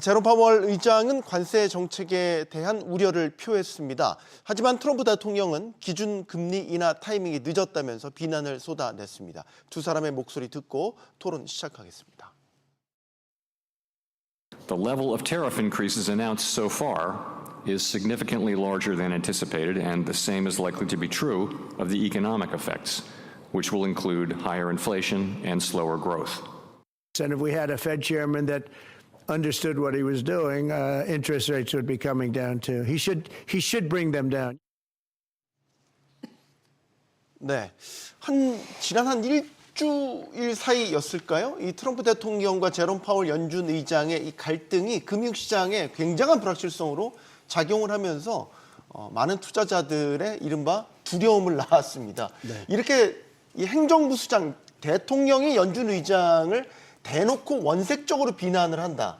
제롬 파월 의장은 관세 정책에 대한 우려를 표했습니다. 하지만 트럼프 대통령은 기준 금리 인하 타이밍이 늦었다면서 비난을 쏟아냈습니다. 두 사람의 목소리 듣고 토론 시작하겠습니다. The level of tariff increases announced so far is significantly larger than anticipated, and the same is likely to be true of the economic effects, which will include higher inflation and slower growth. And if we had a Fed chairman that understood what he was doing, interest rates would be coming down too. He should bring them down. 네, 지난 한 일주일 사이였을까요? 이 트럼프 대통령과 제롬 파월 연준 의장의 이 갈등이 금융시장에 굉장한 불확실성으로 작용을 하면서 많은 투자자들의 이른바 두려움을 낳았습니다. 네. 이렇게 이 행정부 수장, 대통령이 연준 의장을 대놓고 원색적으로 비난을 한다.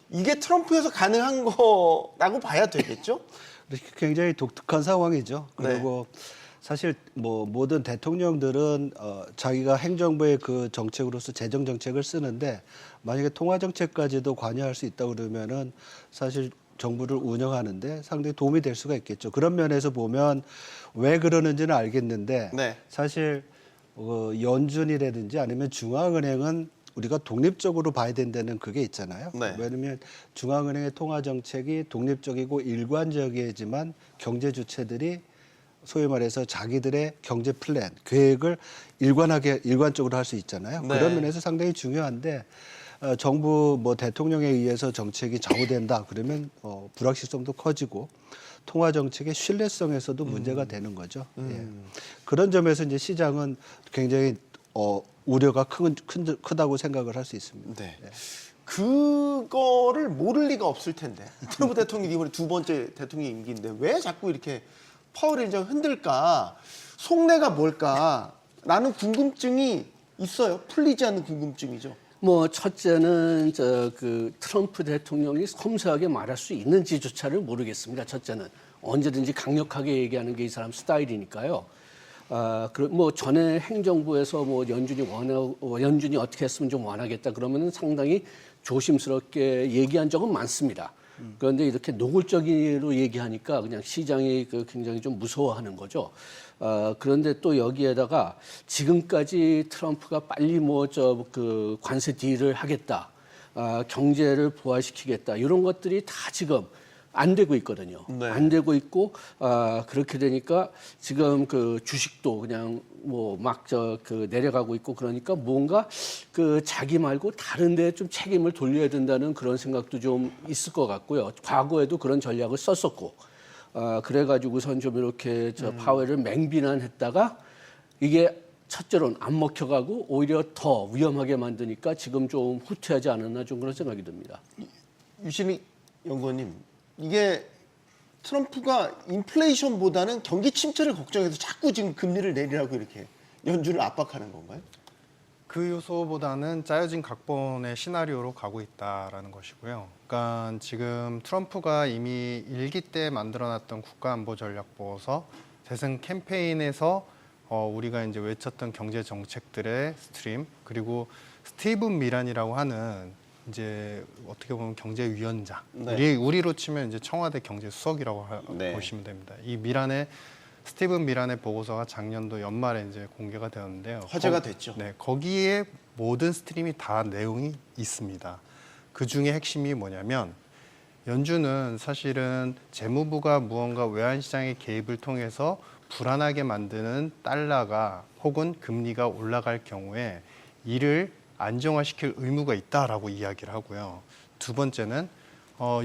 이게 트럼프에서 가능한 거라고 봐야 되겠죠? 굉장히 독특한 상황이죠. 그리고 사실 뭐 모든 대통령들은 자기가 행정부의 그 정책으로서 재정 정책을 쓰는데 만약에 통화 정책까지도 관여할 수 있다 그러면은 사실 정부를 운영하는데 상당히 도움이 될 수가 있겠죠. 그런 면에서 보면 왜 그러는지는 알겠는데 사실 연준이라든지 아니면 중앙은행은 우리가 독립적으로 봐야 된다는 그게 있잖아요. 왜냐하면 중앙은행의 통화 정책이 독립적이고 일관적이지만 경제 주체들이 소위 말해서 자기들의 경제 플랜, 계획을 일관적으로 할 수 있잖아요. 그런 면에서 상당히 중요한데 정부 대통령에 의해서 정책이 좌우된다 그러면 불확실성도 커지고 통화 정책의 신뢰성에서도 문제가 되는 거죠. 예. 그런 점에서 이제 시장은 굉장히 우려가 크다고 생각을 할 수 있습니다. 네. 그거를 모를 리가 없을 텐데 트럼프 대통령이 이번에 두 번째 대통령 임기인데 왜 자꾸 이렇게 파월 의장을 흔들까? 속내가 뭘까라는 궁금증이 있어요. 풀리지 않는 궁금증이죠. 첫째는 트럼프 대통령이 섬세하게 말할 수 있는지조차를 모르겠습니다. 첫째는 언제든지 강력하게 얘기하는 게 이 사람 스타일이니까요. 전에 행정부에서 연준이 어떻게 했으면 좀 원하겠다 그러면은 상당히 조심스럽게 얘기한 적은 많습니다. 그런데 이렇게 노골적으로 얘기하니까 그냥 시장이 굉장히 좀 무서워하는 거죠. 그런데 또 여기에다가 지금까지 트럼프가 빨리 관세 딜을 하겠다, 경제를 부활시키겠다 이런 것들이 다 지금 안 되고 있거든요. 안 되고 있고 그렇게 되니까 지금 주식도 그냥 내려가고 있고 그러니까 뭔가 자기 말고 다른 데에 좀 책임을 돌려야 된다는 그런 생각도 좀 있을 것 같고요. 과거에도 그런 전략을 썼었고 그래가지고선 좀 이렇게 파웰을 맹비난했다가 이게 첫째로는 안 먹혀가고 오히려 더 위험하게 만드니까 지금 좀 후퇴하지 않았나 좀 그런 생각이 듭니다. 유신익 연구원님. 이게 트럼프가 인플레이션보다는 경기 침체를 걱정해서 자꾸 지금 금리를 내리라고 이렇게 연준을 압박하는 건가요? 그 요소보다는 짜여진 각본의 시나리오로 가고 있다라는 것이고요. 그러니까 지금 트럼프가 이미 1기 때 만들어놨던 국가안보전략보고서 대선 캠페인에서 우리가 이제 외쳤던 경제 정책들의 스트림 그리고 스티븐 미란이라고 하는 이제 어떻게 보면 경제위원장, 우리로 치면 이제 청와대 경제수석이라고 보시면 됩니다. 이 스티븐 미란의 보고서가 작년도 연말에 이제 공개가 되었는데요. 화제가 됐죠. 네, 거기에 모든 스트림이 다 내용이 있습니다. 그 중에 핵심이 뭐냐면 연준은 사실은 재무부가 무언가 외환시장의 개입을 통해서 불안하게 만드는 달러가 혹은 금리가 올라갈 경우에 이를 안정화시킬 의무가 있다라고 이야기를 하고요. 두 번째는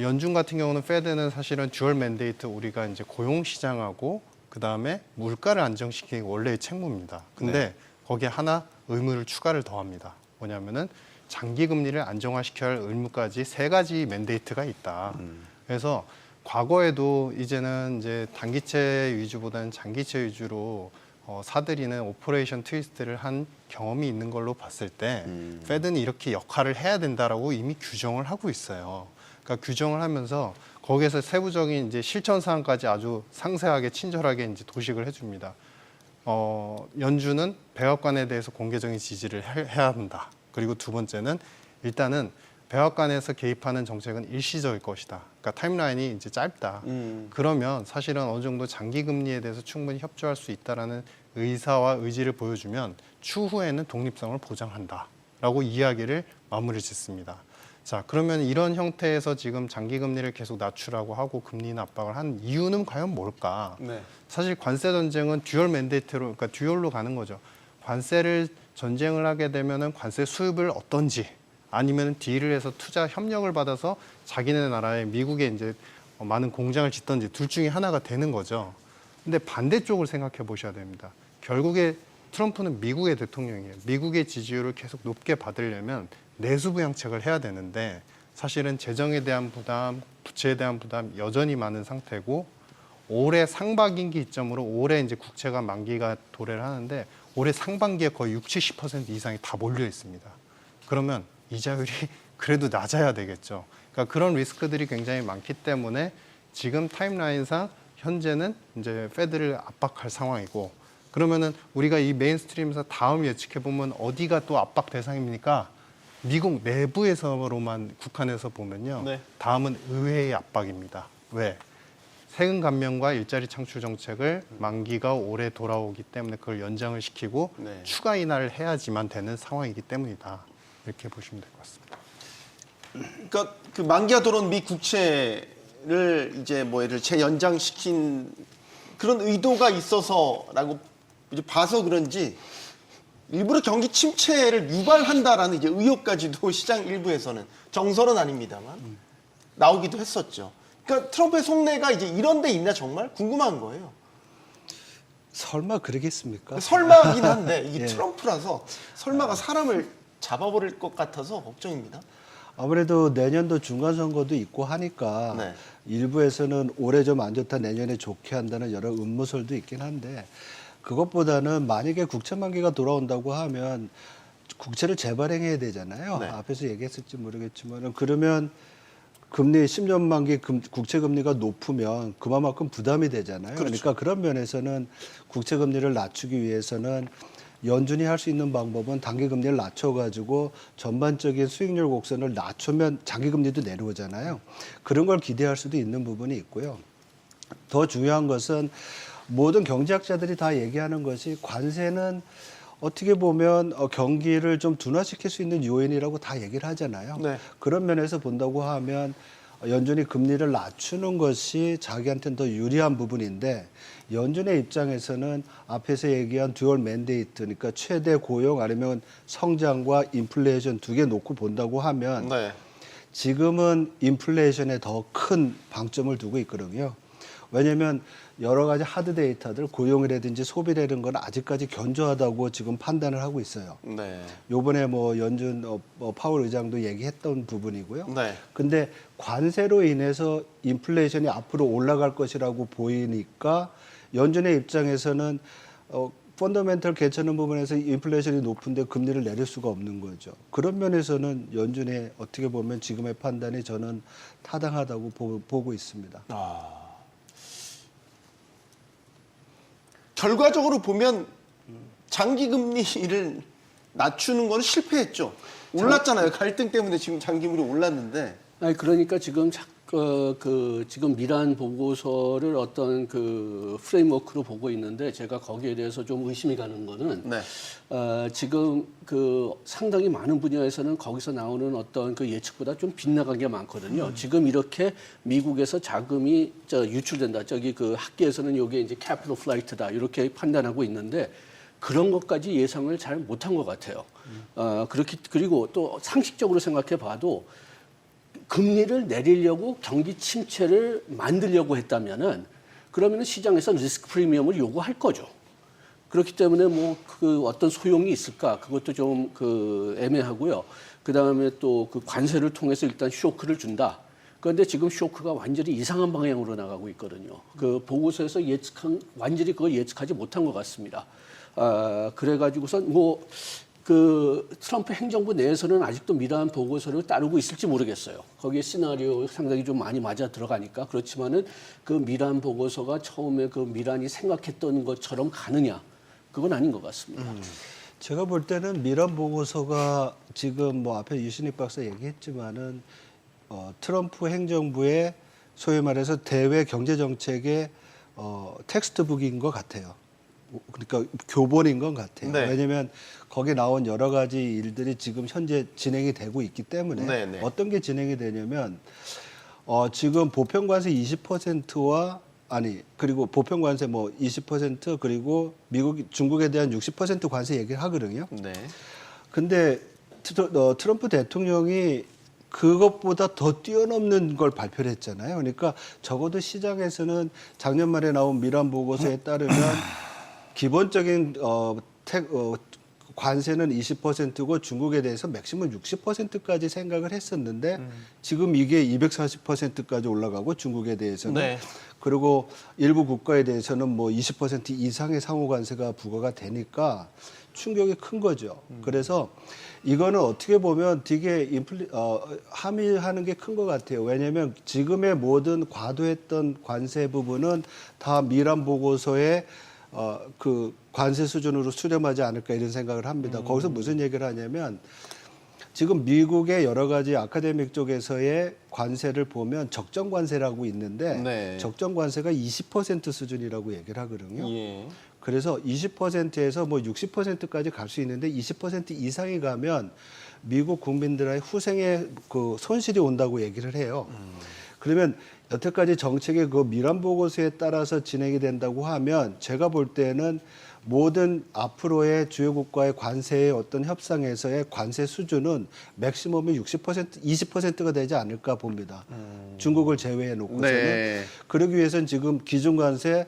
연준 같은 경우는 페드는 사실은 듀얼 맨데이트 우리가 이제 고용 시장하고 그 다음에 물가를 안정시키는 게 원래의 책무입니다. 근데 거기에 하나 의무를 추가를 더합니다. 뭐냐면은 장기 금리를 안정화시켜야 할 의무까지 3가지 맨데이트가 있다. 그래서 과거에도 이제는 이제 단기채 위주보다는 장기채 위주로 사들이는 오퍼레이션 트위스트를 한 경험이 있는 걸로 봤을 때 페드는 이렇게 역할을 해야 된다라고 이미 규정을 하고 있어요. 그러니까 규정을 하면서 거기에서 세부적인 이제 실천 사항까지 아주 상세하게 친절하게 이제 도식을 해줍니다. 연준은 백악관에 대해서 공개적인 지지를 해야 한다. 그리고 두 번째는 일단은 백악관에서 개입하는 정책은 일시적일 것이다. 그러니까 타임라인이 이제 짧다. 그러면 사실은 어느 정도 장기 금리에 대해서 충분히 협조할 수 있다라는 의사와 의지를 보여주면 추후에는 독립성을 보장한다라고 이야기를 마무리 짓습니다. 자, 그러면 이런 형태에서 지금 장기 금리를 계속 낮추라고 하고 금리 압박을 한 이유는 과연 뭘까? 네. 사실 관세 전쟁은 듀얼 맨데이트로, 그러니까 듀얼로 가는 거죠. 관세를 전쟁을 하게 되면은 관세 수입을 얻던지 아니면 딜을 해서 투자 협력을 받아서 자기네 나라에 미국에 이제 많은 공장을 짓던지 둘 중에 하나가 되는 거죠. 근데 반대쪽을 생각해 보셔야 됩니다. 결국에 트럼프는 미국의 대통령이에요. 미국의 지지율을 계속 높게 받으려면 내수부양책을 해야 되는데 사실은 재정에 대한 부담, 부채에 대한 부담 여전히 많은 상태고 올해 상반기 기점으로 올해 이제 국채가 만기가 도래를 하는데 올해 상반기에 거의 60, 70% 이상이 다 몰려 있습니다. 그러면 이자율이 그래도 낮아야 되겠죠. 그러니까 그런 리스크들이 굉장히 많기 때문에 지금 타임라인상 현재는 이제 페드를 압박할 상황이고 그러면은 우리가 이 메인스트림에서 다음 예측해 보면 어디가 또 압박 대상입니까? 미국 내부에서로만 국한해서 보면요. 네. 다음은 의회의 압박입니다. 왜? 세금 감면과 일자리 창출 정책을 만기가 올해 돌아오기 때문에 그걸 연장을 시키고 네. 추가 인하를 해야지만 되는 상황이기 때문이다. 이렇게 보시면 될 것 같습니다. 그러니까 그 만기가 들어온 미 국채를 이제 뭐 예를 재연장시킨 그런 의도가 있어서라고 이제 봐서 그런지 일부러 경기 침체를 유발한다라는 이제 의혹까지도 시장 일부에서는 정설은 아닙니다만 나오기도 했었죠. 그러니까 트럼프의 속내가 이제 이런 데 있나 정말 궁금한 거예요. 설마 그러겠습니까? 설마긴 한데 이게 예. 트럼프라서 설마가 사람을 잡아버릴 것 같아서 걱정입니다. 아무래도 내년도 중간선거도 있고 하니까 네. 일부에서는 올해 좀 안 좋다 내년에 좋게 한다는 여러 음모설도 있긴 한데 그것보다는 만약에 국채 만기가 돌아온다고 하면 국채를 재발행해야 되잖아요. 네. 앞에서 얘기했을지 모르겠지만 그러면 금리 10년 만기 국채 금리가 높으면 그만큼 부담이 되잖아요. 그렇죠. 그러니까 그런 면에서는 국채 금리를 낮추기 위해서는 연준이 할 수 있는 방법은 단기 금리를 낮춰가지고 전반적인 수익률 곡선을 낮추면 장기 금리도 내려오잖아요. 그런 걸 기대할 수도 있는 부분이 있고요. 더 중요한 것은 모든 경제학자들이 다 얘기하는 것이 관세는 어떻게 보면 경기를 좀 둔화시킬 수 있는 요인이라고 다 얘기를 하잖아요. 네. 그런 면에서 본다고 하면 연준이 금리를 낮추는 것이 자기한테는 더 유리한 부분인데 연준의 입장에서는 앞에서 얘기한 듀얼 맨데이트, 그러니까 최대 고용 아니면 성장과 인플레이션 두 개 놓고 본다고 하면 네. 지금은 인플레이션에 더 큰 방점을 두고 있거든요. 왜냐하면 여러 가지 하드 데이터들, 고용이라든지 소비라는 건 아직까지 견조하다고 지금 판단을 하고 있어요. 네. 요번에 뭐 연준 파월 의장도 얘기했던 부분이고요. 네. 근데 관세로 인해서 인플레이션이 앞으로 올라갈 것이라고 보이니까 연준의 입장에서는 펀더멘털 괜찮은 부분에서 인플레이션이 높은데 금리를 내릴 수가 없는 거죠. 그런 면에서는 연준의 어떻게 보면 지금의 판단이 저는 타당하다고 보고 있습니다. 결과적으로 보면 장기 금리를 낮추는 건 실패했죠. 올랐잖아요. 갈등 때문에 지금 장기 금리 올랐는데. 아니 그러니까 지금 지금 미란 보고서를 어떤 그 프레임워크로 보고 있는데 제가 거기에 대해서 좀 의심이 가는 거는 네. 지금 그 상당히 많은 분야에서는 거기서 나오는 어떤 그 예측보다 좀 빗나간 게 많거든요. 지금 이렇게 미국에서 자금이 유출된다. 저기 그 학계에서는 이게 이제 캐피털 플라이트다 이렇게 판단하고 있는데 그런 것까지 예상을 잘 못한 것 같아요. 그리고 또 상식적으로 생각해 봐도 금리를 내리려고 경기 침체를 만들려고 했다면은 그러면은 시장에서 리스크 프리미엄을 요구할 거죠. 그렇기 때문에 뭐 그 어떤 소용이 있을까 그것도 좀 그 애매하고요. 그 다음에 또 그 관세를 통해서 일단 쇼크를 준다. 그런데 지금 쇼크가 완전히 이상한 방향으로 나가고 있거든요. 그 보고서에서 완전히 그걸 예측하지 못한 것 같습니다. 그래가지고선 뭐 그 트럼프 행정부 내에서는 아직도 미란 보고서를 따르고 있을지 모르겠어요. 거기에 시나리오 상당히 좀 많이 맞아 들어가니까. 그렇지만은 그 미란 보고서가 처음에 그 미란이 생각했던 것처럼 가느냐? 그건 아닌 것 같습니다. 제가 볼 때는 미란 보고서가 지금 뭐 앞에 유신익 박사 얘기했지만은 트럼프 행정부의 소위 말해서 대외 경제 정책의 텍스트북인 것 같아요. 그러니까 교본인 것 같아요. 네. 왜냐하면 거기 나온 여러 가지 일들이 지금 현재 진행이 되고 있기 때문에 네, 네. 어떤 게 진행이 되냐면 지금 보편관세 20%와 그리고 보편관세 뭐 20% 그리고 중국에 대한 60% 관세 얘기를 하거든요. 네. 근데 트럼프 대통령이 그것보다 더 뛰어넘는 걸 발표를 했잖아요. 그러니까 적어도 시장에서는 작년 말에 나온 미란 보고서에 따르면 기본적인 관세는 20%고 중국에 대해서 맥시멈 60%까지 생각을 했었는데 지금 이게 240%까지 올라가고 중국에 대해서는 네. 그리고 일부 국가에 대해서는 뭐 20% 이상의 상호 관세가 부과가 되니까 충격이 큰 거죠. 그래서 이거는 어떻게 보면 되게 함의하는 게 큰 것 같아요. 왜냐하면 지금의 모든 과도했던 관세 부분은 다 미란 보고서에 그 관세 수준으로 수렴하지 않을까 이런 생각을 합니다. 거기서 무슨 얘기를 하냐면 지금 미국의 여러 가지 아카데믹 쪽에서의 관세를 보면 적정 관세라고 있는데 네. 적정 관세가 20% 수준이라고 얘기를 하거든요. 예. 그래서 20%에서 뭐 60%까지 갈 수 있는데 20% 이상이 가면 미국 국민들의 후생에 그 손실이 온다고 얘기를 해요. 그러면 여태까지 정책의 그 미란 보고서에 따라서 진행이 된다고 하면 제가 볼 때는 모든 앞으로의 주요 국가의 관세의 어떤 협상에서의 관세 수준은 맥시멈이 60%, 20%가 되지 않을까 봅니다. 중국을 제외해 놓고서는. 네. 그러기 위해서는 지금 기준 관세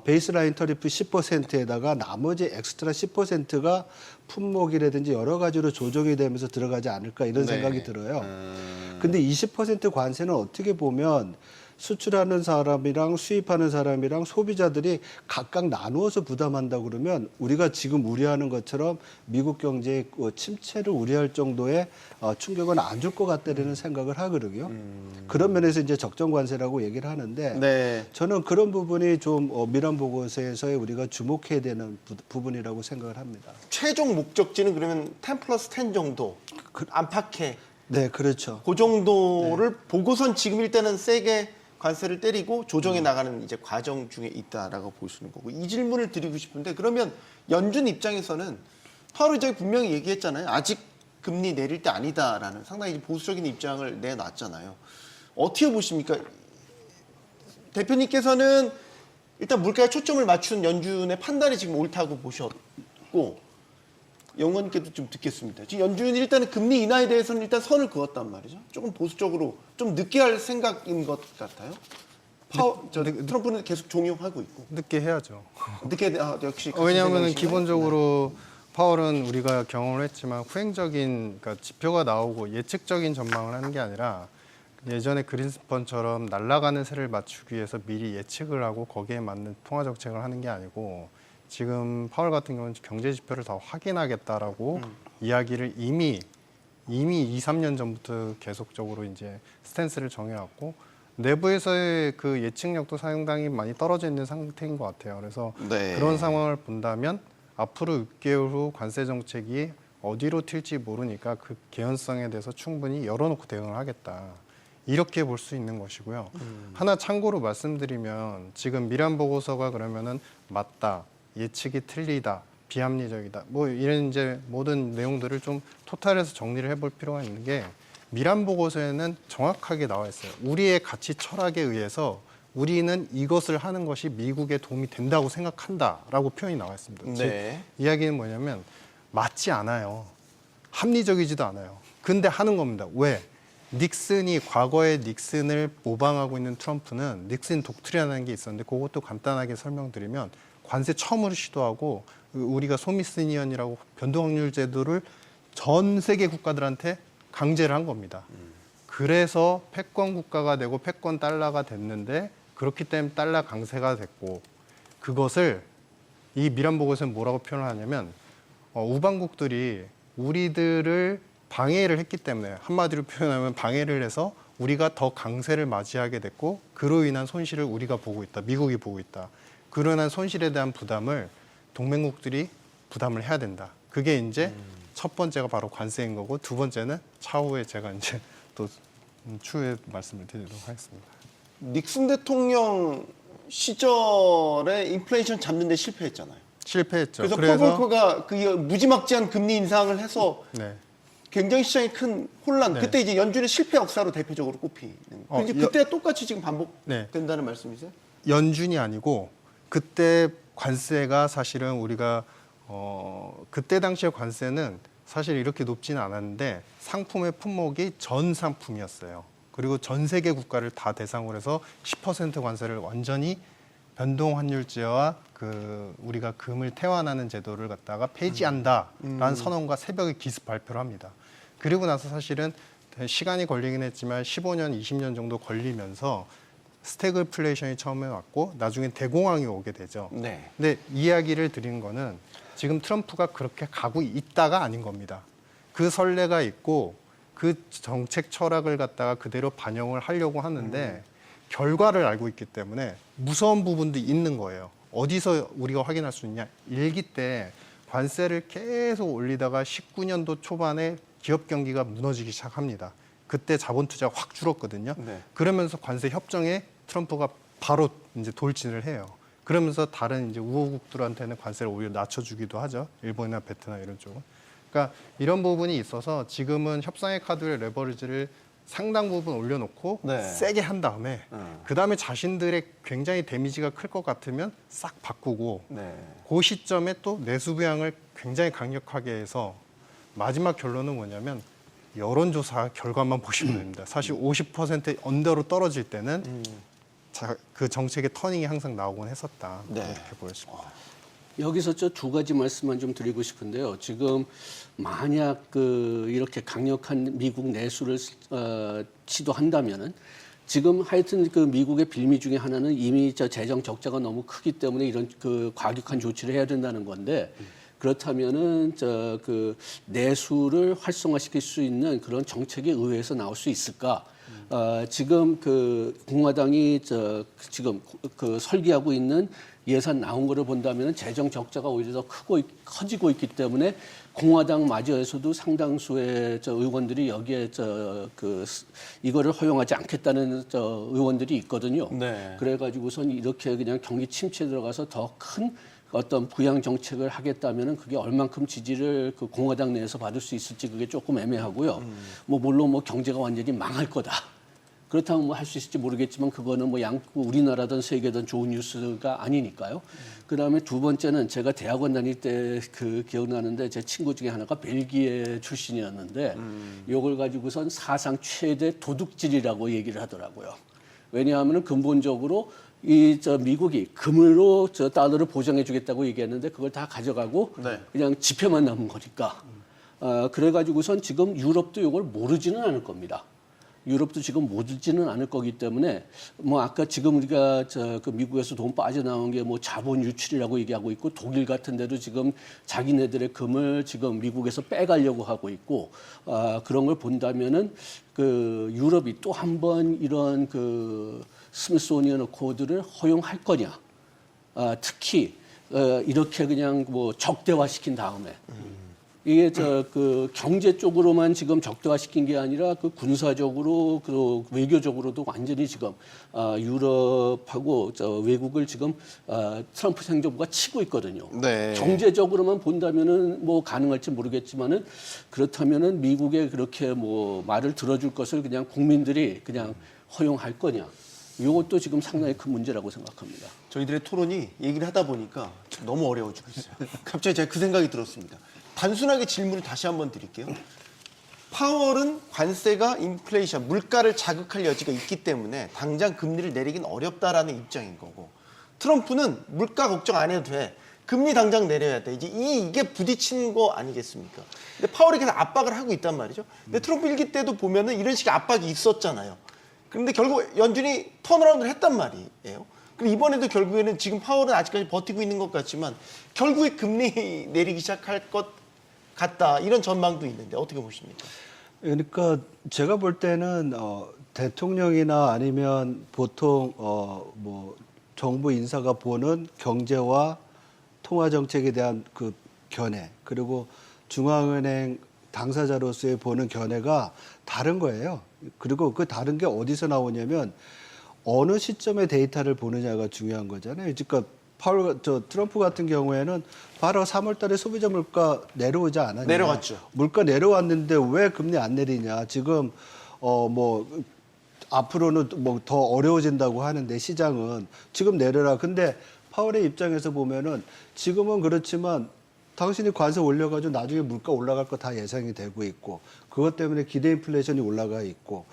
베이스라인 터리프 10%에다가 나머지 엑스트라 10%가 품목이라든지 여러 가지로 조정이 되면서 들어가지 않을까 이런 네. 생각이 들어요. 근데 20% 관세는 어떻게 보면 수출하는 사람이랑 수입하는 사람이랑 소비자들이 각각 나누어서 부담한다 그러면 우리가 지금 우려하는 것처럼 미국 경제의 침체를 우려할 정도의 충격은 안 줄 것 같다는 생각을 하거든요. 그런 면에서 이제 적정 관세라고 얘기를 하는데 네. 저는 그런 부분이 좀 미란 보고서에서의 우리가 주목해야 되는 부분이라고 생각을 합니다. 최종 목적지는 그러면 10+10 정도 안팎의 네, 그렇죠. 그 정도를 보고선 지금 일단은 세게 관세를 때리고 조정해 나가는 이제 과정 중에 있다라고 보시는 거고 이 질문을 드리고 싶은데 그러면 연준 입장에서는 파월 의장이 분명히 얘기했잖아요. 아직 금리 내릴 때 아니다라는 상당히 보수적인 입장을 내놨잖아요. 어떻게 보십니까? 대표님께서는 일단 물가에 초점을 맞춘 연준의 판단이 지금 옳다고 보셨고 영원님께도 좀 듣겠습니다. 지금 연준이 일단은 금리 인하에 대해서는 일단 선을 그었단 말이죠. 조금 보수적으로 좀 늦게 할 생각인 것 같아요. 트럼프는 계속 종용하고 있고 늦게 해야죠. 늦게 역시 같은 왜냐하면 생각이신가요? 기본적으로 파월은 우리가 경험을 했지만 후행적인 그러니까 지표가 나오고 예측적인 전망을 하는 게 아니라 예전에 그린스펀처럼 날아가는 새를 맞추기 위해서 미리 예측을 하고 거기에 맞는 통화 정책을 하는 게 아니고 지금 파월 같은 경우는 경제 지표를 더 확인하겠다라고 이야기를 이미 2, 3년 전부터 계속적으로 이제 스탠스를 정해왔고 내부에서의 그 예측력도 상당히 많이 떨어져 있는 상태인 것 같아요. 그래서 네. 그런 상황을 본다면 앞으로 6개월 후 관세 정책이 어디로 튈지 모르니까 그 개연성에 대해서 충분히 열어놓고 대응을 하겠다. 이렇게 볼 수 있는 것이고요. 하나 참고로 말씀드리면 지금 미란 보고서가 그러면은 맞다, 예측이 틀리다, 비합리적이다. 뭐 이런 이제 모든 내용들을 좀 토탈해서 정리를 해볼 필요가 있는 게 미란 보고서에는 정확하게 나와 있어요. 우리의 가치 철학에 의해서 우리는 이것을 하는 것이 미국에 도움이 된다고 생각한다라고 표현이 나와 있습니다. 네. 즉 이야기는 뭐냐면 맞지 않아요. 합리적이지도 않아요. 근데 하는 겁니다. 왜? 닉슨이 과거의 닉슨을 모방하고 있는 트럼프는 닉슨 독트린이라는 게 있었는데 그것도 간단하게 설명드리면 관세 처음으로 시도하고 우리가 소미스니언이라고 변동확률 제도를 전 세계 국가들한테 강제를 한 겁니다. 그래서 패권 국가가 되고 패권 달러가 됐는데 그렇기 때문에 달러 강세가 됐고 그것을 이 미란 보고서는 뭐라고 표현을 하냐면 우방국들이 우리들을 방해를 했기 때문에 한마디로 표현하면 방해를 해서 우리가 더 강세를 맞이하게 됐고 그로 인한 손실을 우리가 보고 있다. 미국이 보고 있다. 그로 인한 손실에 대한 부담을 동맹국들이 부담을 해야 된다. 그게 이제 첫 번째가 바로 관세인 거고 두 번째는 차후에 제가 이제 또 추후에 말씀을 드리도록 하겠습니다. 닉슨 대통령 시절에 인플레이션 잡는 데 실패했잖아요. 실패했죠. 그래서 퍼볼커가 그 무지막지한 금리 인상을 해서 네. 굉장히 시장에 큰 혼란. 네. 그때 이제 연준의 실패 역사로 대표적으로 꼽히는. 이제 그때 똑같이 지금 반복된다는 말씀이세요? 연준이 아니고 그때 관세가 사실은 우리가 그때 당시의 관세는 사실 이렇게 높지는 않았는데 상품의 품목이 전 상품이었어요. 그리고 전 세계 국가를 다 대상으로 해서 10% 관세를 완전히 변동 환율제와 그 우리가 금을 태환하는 제도를 갖다가 폐지한다라는 선언과 새벽에 기습 발표를 합니다. 그리고 나서 사실은 시간이 걸리긴 했지만 15년, 20년 정도 걸리면서 스태그플레이션이 처음에 왔고 나중에 대공황이 오게 되죠. 네. 근데 이야기를 드리는 거는 지금 트럼프가 그렇게 가고 있다가 아닌 겁니다. 그 선례가 있고 그 정책 철학을 갖다가 그대로 반영을 하려고 하는데 결과를 알고 있기 때문에 무서운 부분도 있는 거예요. 어디서 우리가 확인할 수 있냐? 1기 때 관세를 계속 올리다가 19년도 초반에 기업 경기가 무너지기 시작합니다. 그때 자본 투자가 확 줄었거든요. 네. 그러면서 관세 협정에 트럼프가 바로 이제 돌진을 해요. 그러면서 다른 이제 우호국들한테는 관세를 오히려 낮춰주기도 하죠. 일본이나 베트남 이런 쪽은. 그러니까 이런 부분이 있어서 지금은 협상의 카드의 레버리지를 상당 부분 올려놓고 네. 세게 한 다음에 그 다음에 자신들의 굉장히 데미지가 클 것 같으면 싹 바꾸고 네. 그 시점에 또 내수 부양을 굉장히 강력하게 해서 마지막 결론은 뭐냐면 여론조사 결과만 보시면 됩니다. 사실 50% 언더로 떨어질 때는 그 정책의 터닝이 항상 나오곤 했었다. 네. 이렇게 보였습니다. 여기서 저 두 가지 말씀만 좀 드리고 싶은데요. 지금 만약 이렇게 강력한 미국 내수를 시도한다면은 지금 하여튼 그 미국의 빌미 중에 하나는 이미 저 재정 적자가 너무 크기 때문에 이런 그 과격한 조치를 해야 된다는 건데 그렇다면은 그 내수를 활성화시킬 수 있는 그런 정책이 의회에서 나올 수 있을까? 지금 그 공화당이 지금 그 설계하고 있는 예산 나온 거를 본다면 재정 적자가 오히려 더 커지고 있기 때문에 공화당 마저에서도 상당수의 의원들이 여기에 이거를 허용하지 않겠다는 의원들이 있거든요. 네. 그래가지고선 이렇게 그냥 경기 침체에 들어가서 더 큰 어떤 부양 정책을 하겠다면은 그게 얼만큼 지지를 그 공화당 내에서 받을 수 있을지 그게 조금 애매하고요. 뭐 물론 뭐 경제가 완전히 망할 거다. 그렇다면 뭐 할 수 있을지 모르겠지만 그거는 뭐 우리나라든 세계든 좋은 뉴스가 아니니까요. 그다음에 두 번째는 제가 대학원 다닐 때 그 기억나는데 제 친구 중에 하나가 벨기에 출신이었는데 이걸 가지고선 사상 최대 도둑질이라고 얘기를 하더라고요. 왜냐하면은 근본적으로 미국이 금으로 달러를 보장해 주겠다고 얘기했는데 그걸 다 가져가고 네. 그냥 지폐만 남은 거니까. 그래가지고선 지금 유럽도 이걸 모르지는 않을 겁니다. 유럽도 지금 모르지는 않을 거기 때문에 뭐 아까 지금 우리가 그 미국에서 돈 빠져나온 게 뭐 자본 유출이라고 얘기하고 있고 독일 같은 데도 지금 자기네들의 금을 지금 미국에서 빼가려고 하고 있고 그런 걸 본다면은 그 유럽이 또 한 번 이런 그 스미소니언 코드를 허용할 거냐 특히 이렇게 그냥 뭐 적대화시킨 다음에 이게 그 경제 쪽으로만 지금 적대화시킨 게 아니라 그 군사적으로 그 외교적으로도 완전히 지금 유럽하고 외국을 지금 트럼프 행정부가 치고 있거든요. 네. 경제적으로만 본다면은 뭐 가능할지 모르겠지만은 그렇다면은 미국의 그렇게 뭐 말을 들어줄 것을 그냥 국민들이 그냥 허용할 거냐? 이것도 지금 상당히 큰 문제라고 생각합니다. 저희들의 토론이 얘기를 하다 보니까 너무 어려워지고 있어요. 갑자기 제가 그 생각이 들었습니다. 단순하게 질문을 다시 한번 드릴게요. 파월은 관세가 인플레이션, 물가를 자극할 여지가 있기 때문에 당장 금리를 내리긴 어렵다라는 입장인 거고 트럼프는 물가 걱정 안 해도 돼. 금리 당장 내려야 돼. 이제 이게 부딪히는 거 아니겠습니까? 근데 파월이 계속 압박을 하고 있단 말이죠. 근데 트럼프 일기 때도 보면은 이런 식의 압박이 있었잖아요. 그런데 결국 연준이 턴어라운드를 했단 말이에요. 그리고 이번에도 결국에는 지금 파월은 아직까지 버티고 있는 것 같지만 결국에 금리 내리기 시작할 것 같다. 이런 전망도 있는데 어떻게 보십니까? 그러니까 제가 볼 때는 대통령이나 아니면 보통 뭐 정부 인사가 보는 경제와 통화 정책에 대한 그 견해 그리고 중앙은행 당사자로서의 보는 견해가 다른 거예요. 그리고 그 다른 게 어디서 나오냐면 어느 시점에 데이터를 보느냐가 중요한 거잖아요. 그러니까 트럼프 같은 경우에는 바로 3월달에 소비자 물가 내려오지 않았냐? 내려갔죠. 물가 내려왔는데 왜 금리 안 내리냐? 지금 앞으로는 뭐 더 어려워진다고 하는데 시장은 지금 내려라. 근데 파월의 입장에서 보면은 지금은 그렇지만 당신이 관세 올려가지고 나중에 물가 올라갈 거 다 예상이 되고 있고 그것 때문에 기대 인플레이션이 올라가 있고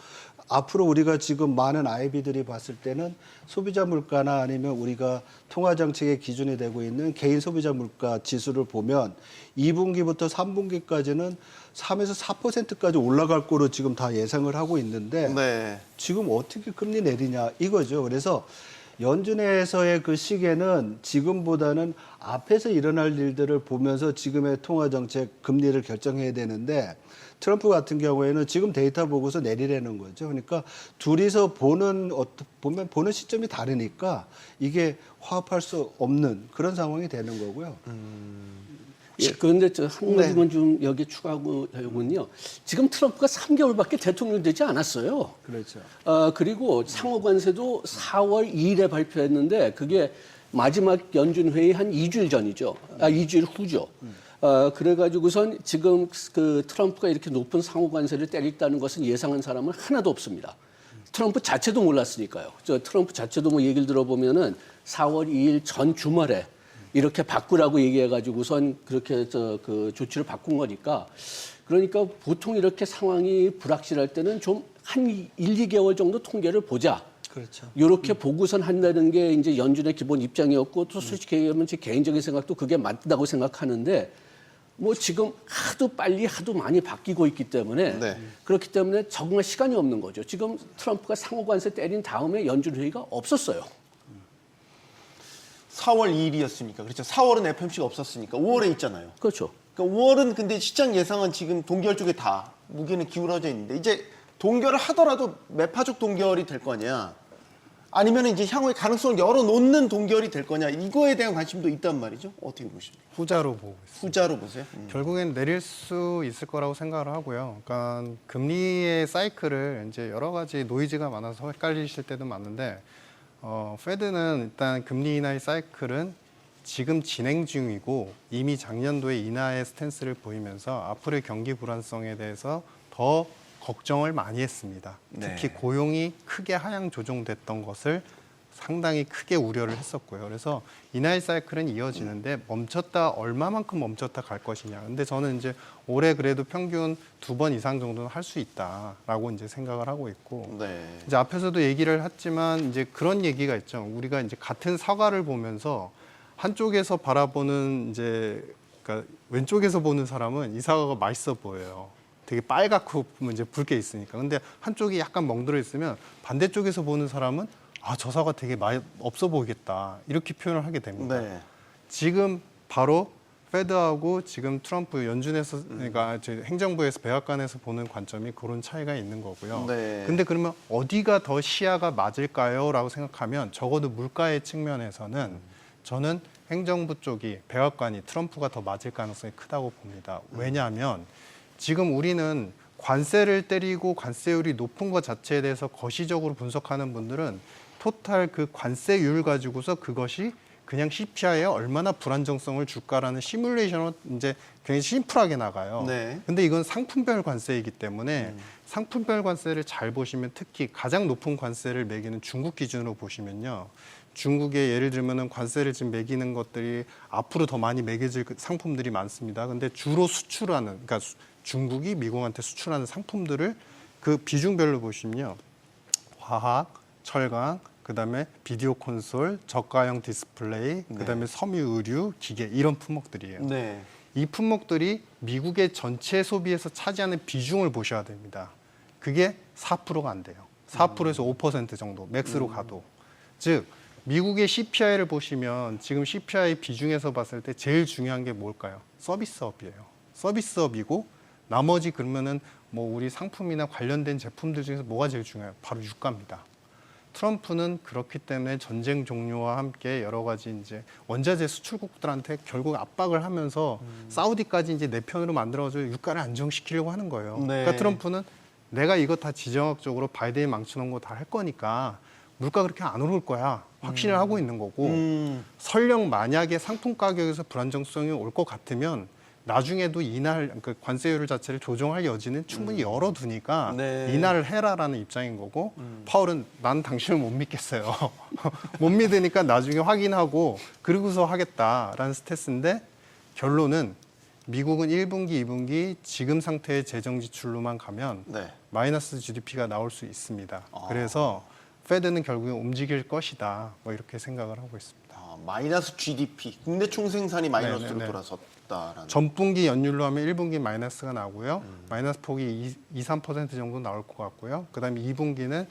앞으로 우리가 지금 많은 아이비들이 봤을 때는 소비자 물가나 아니면 우리가 통화 정책의 기준이 되고 있는 개인 소비자 물가 지수를 보면 2분기부터 3분기까지는 3에서 4%까지 올라갈 거로 지금 다 예상을 하고 있는데 네. 지금 어떻게 금리 내리냐 이거죠. 그래서 연준에서의 그 시계는 지금보다는 앞에서 일어날 일들을 보면서 지금의 통화 정책 금리를 결정해야 되는데 트럼프 같은 경우에는 지금 데이터 보고서 내리라는 거죠. 그러니까 둘이서 보는 시점이 다르니까 이게 화합할 수 없는 그런 상황이 되는 거고요. 예, 그런데 저 한 가지만 좀 여기 추가하고 하군요. 지금 트럼프가 3개월밖에 대통령 되지 않았어요. 그렇죠. 그리고 상호 관세도 4월 2일에 발표했는데 그게 마지막 연준 회의 한 2주일 전이죠. 2주일 후죠. 그래가지고선 지금 그 트럼프가 이렇게 높은 상호 관세를 때리겠다는 것은 예상한 사람은 하나도 없습니다. 트럼프 자체도 몰랐으니까요. 저 트럼프 자체도 뭐 얘기를 들어보면은 4월 2일 전 주말에 이렇게 바꾸라고 얘기해가지고선 그렇게 그 조치를 바꾼 거니까 그러니까 보통 이렇게 상황이 불확실할 때는 좀 한 1, 2개월 정도 통계를 보자. 그렇죠. 이렇게 보고선 한다는 게 이제 연준의 기본 입장이었고 또 솔직히 얘기하면 제 개인적인 생각도 그게 맞다고 생각하는데 뭐 지금 하도 빨리 하도 많이 바뀌고 있기 때문에 네. 그렇기 때문에 적응할 시간이 없는 거죠. 지금 트럼프가 상호관세 때린 다음에 연준 회의가 없었어요. 4월 2일이었으니까 그렇죠. 4월은 FOMC가 없었으니까 5월에 있잖아요. 그렇죠. 그러니까 5월은 근데 시장 예상은 지금 동결 쪽에 다 무게는 기울어져 있는데 이제 동결을 하더라도 매파적 동결이 될 거냐 아니면 이제 향후에 가능성을 열어놓는 동결이 될 거냐 이거에 대한 관심도 있단 말이죠. 어떻게 보십니까? 후자로 보고 있습니다. 후자로 보세요. 결국엔 내릴 수 있을 거라고 생각을 하고요. 그러니까 금리의 사이클을 이제 여러 가지 노이즈가 많아서 헷갈리실 때도 많은데 페드는 일단 금리 인하의 사이클은 지금 진행 중이고 이미 작년도에 인하의 스탠스를 보이면서 앞으로의 경기 불안성에 대해서 더 걱정을 많이 했습니다. 특히 고용이 크게 하향 조정됐던 것을 상당히 크게 우려를 했었고요. 그래서 인하의 사이클은 이어지는데 멈췄다 얼마만큼 멈췄다 갈 것이냐. 근데 저는 이제 올해 그래도 평균 2번 이상 정도는 할 수 있다라고 이제 생각을 하고 있고 네. 이제 앞에서도 얘기를 했지만 이제 그런 얘기가 있죠. 우리가 이제 같은 사과를 보면서 한쪽에서 바라보는 이제 그러니까 왼쪽에서 보는 사람은 이 사과가 맛있어 보여요. 되게 빨갛고 이제 붉게 있으니까. 근데 한쪽이 약간 멍들어 있으면 반대쪽에서 보는 사람은 저 사과 되게 없어 보이겠다. 이렇게 표현을 하게 됩니다. 네. 지금 바로 페드하고 지금 트럼프 연준에서 그러니까 행정부에서 백악관에서 보는 관점이 그런 차이가 있는 거고요. 네. 근데 그러면 어디가 더 시야가 맞을까요? 라고 생각하면 적어도 물가의 측면에서는 저는 행정부 쪽이 백악관이 트럼프가 더 맞을 가능성이 크다고 봅니다. 왜냐하면 지금 우리는 관세를 때리고 관세율이 높은 것 자체에 대해서 거시적으로 분석하는 분들은 토탈 그 관세율 가지고서 그것이 그냥 CPI에 얼마나 불안정성을 줄까라는 시뮬레이션으로 이제 굉장히 심플하게 나가요. 네. 근데 이건 상품별 관세이기 때문에 상품별 관세를 잘 보시면 특히 가장 높은 관세를 매기는 중국 기준으로 보시면요. 중국에 예를 들면은 관세를 지금 매기는 것들이 앞으로 더 많이 매겨질 상품들이 많습니다. 근데 주로 수출하는, 그러니까 중국이 미국한테 수출하는 상품들을 그 비중별로 보시면요. 화학, 철강, 그다음에 비디오 콘솔, 저가형 디스플레이, 그다음에 섬유 의류, 기계 이런 품목들이에요. 네. 이 품목들이 미국의 전체 소비에서 차지하는 비중을 보셔야 됩니다. 그게 4%가 안 돼요. 4%에서 5% 정도 맥스로 가도. 즉 미국의 CPI를 보시면 지금 CPI 비중에서 봤을 때 제일 중요한 게 뭘까요? 서비스업이에요. 서비스업이고 나머지 그러면은 뭐 우리 상품이나 관련된 제품들 중에서 뭐가 제일 중요해요? 바로 유가입니다. 트럼프는 그렇기 때문에 전쟁 종료와 함께 여러 가지 이제 원자재 수출국들한테 결국 압박을 하면서 사우디까지 이제 내 편으로 만들어서 유가를 안정시키려고 하는 거예요. 네. 그러니까 트럼프는 내가 이거 다 지정학적으로 바이든이 망쳐놓은 거 다 할 거니까 물가 그렇게 안 오를 거야. 확신을 하고 있는 거고 설령 만약에 상품 가격에서 불안정성이 올 것 같으면 나중에도 인하를 그러니까 관세율 자체를 조정할 여지는 충분히 열어두니까 네. 인하를 해라라는 입장인 거고 파월은 난 당신을 못 믿겠어요. 못 믿으니까 나중에 확인하고 그러고서 하겠다라는 스탠스인데 결론은 미국은 1분기, 2분기 지금 상태의 재정 지출로만 가면 네. 마이너스 GDP가 나올 수 있습니다. 그래서 페드는 결국에 움직일 것이다. 뭐 이렇게 생각을 하고 있습니다. 마이너스 GDP, 국내 총생산이 마이너스로 네네네. 돌아섰다라는. 전분기 연율로 하면 1분기 마이너스가 나고요. 마이너스 폭이 2~3% 정도 나올 것 같고요. 그다음에 2분기는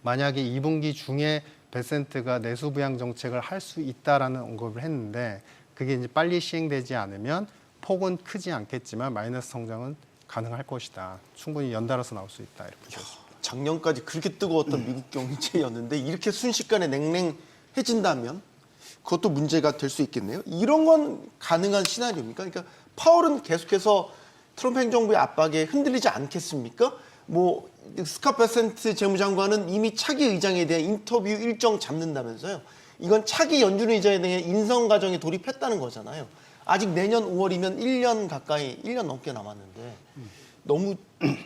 만약에 2분기 중에 베센트가 내수 부양 정책을 할 수 있다라는 언급을 했는데 그게 이제 빨리 시행되지 않으면 폭은 크지 않겠지만 마이너스 성장은 가능할 것이다. 충분히 연달아서 나올 수 있다. 이렇게 보겠습니다. 작년까지 그렇게 뜨거웠던 미국 경제였는데 이렇게 순식간에 냉랭해진다면 그것도 문제가 될 수 있겠네요. 이런 건 가능한 시나리오입니까? 그러니까 파월은 계속해서 트럼프 행정부의 압박에 흔들리지 않겠습니까? 뭐 스캇 베센트 재무장관은 이미 차기 의장에 대한 인터뷰 일정 잡는다면서요. 이건 차기 연준 의장에 대한 인선 과정에 돌입했다는 거잖아요. 아직 내년 5월이면 1년 가까이, 1년 넘게 남았는데 너무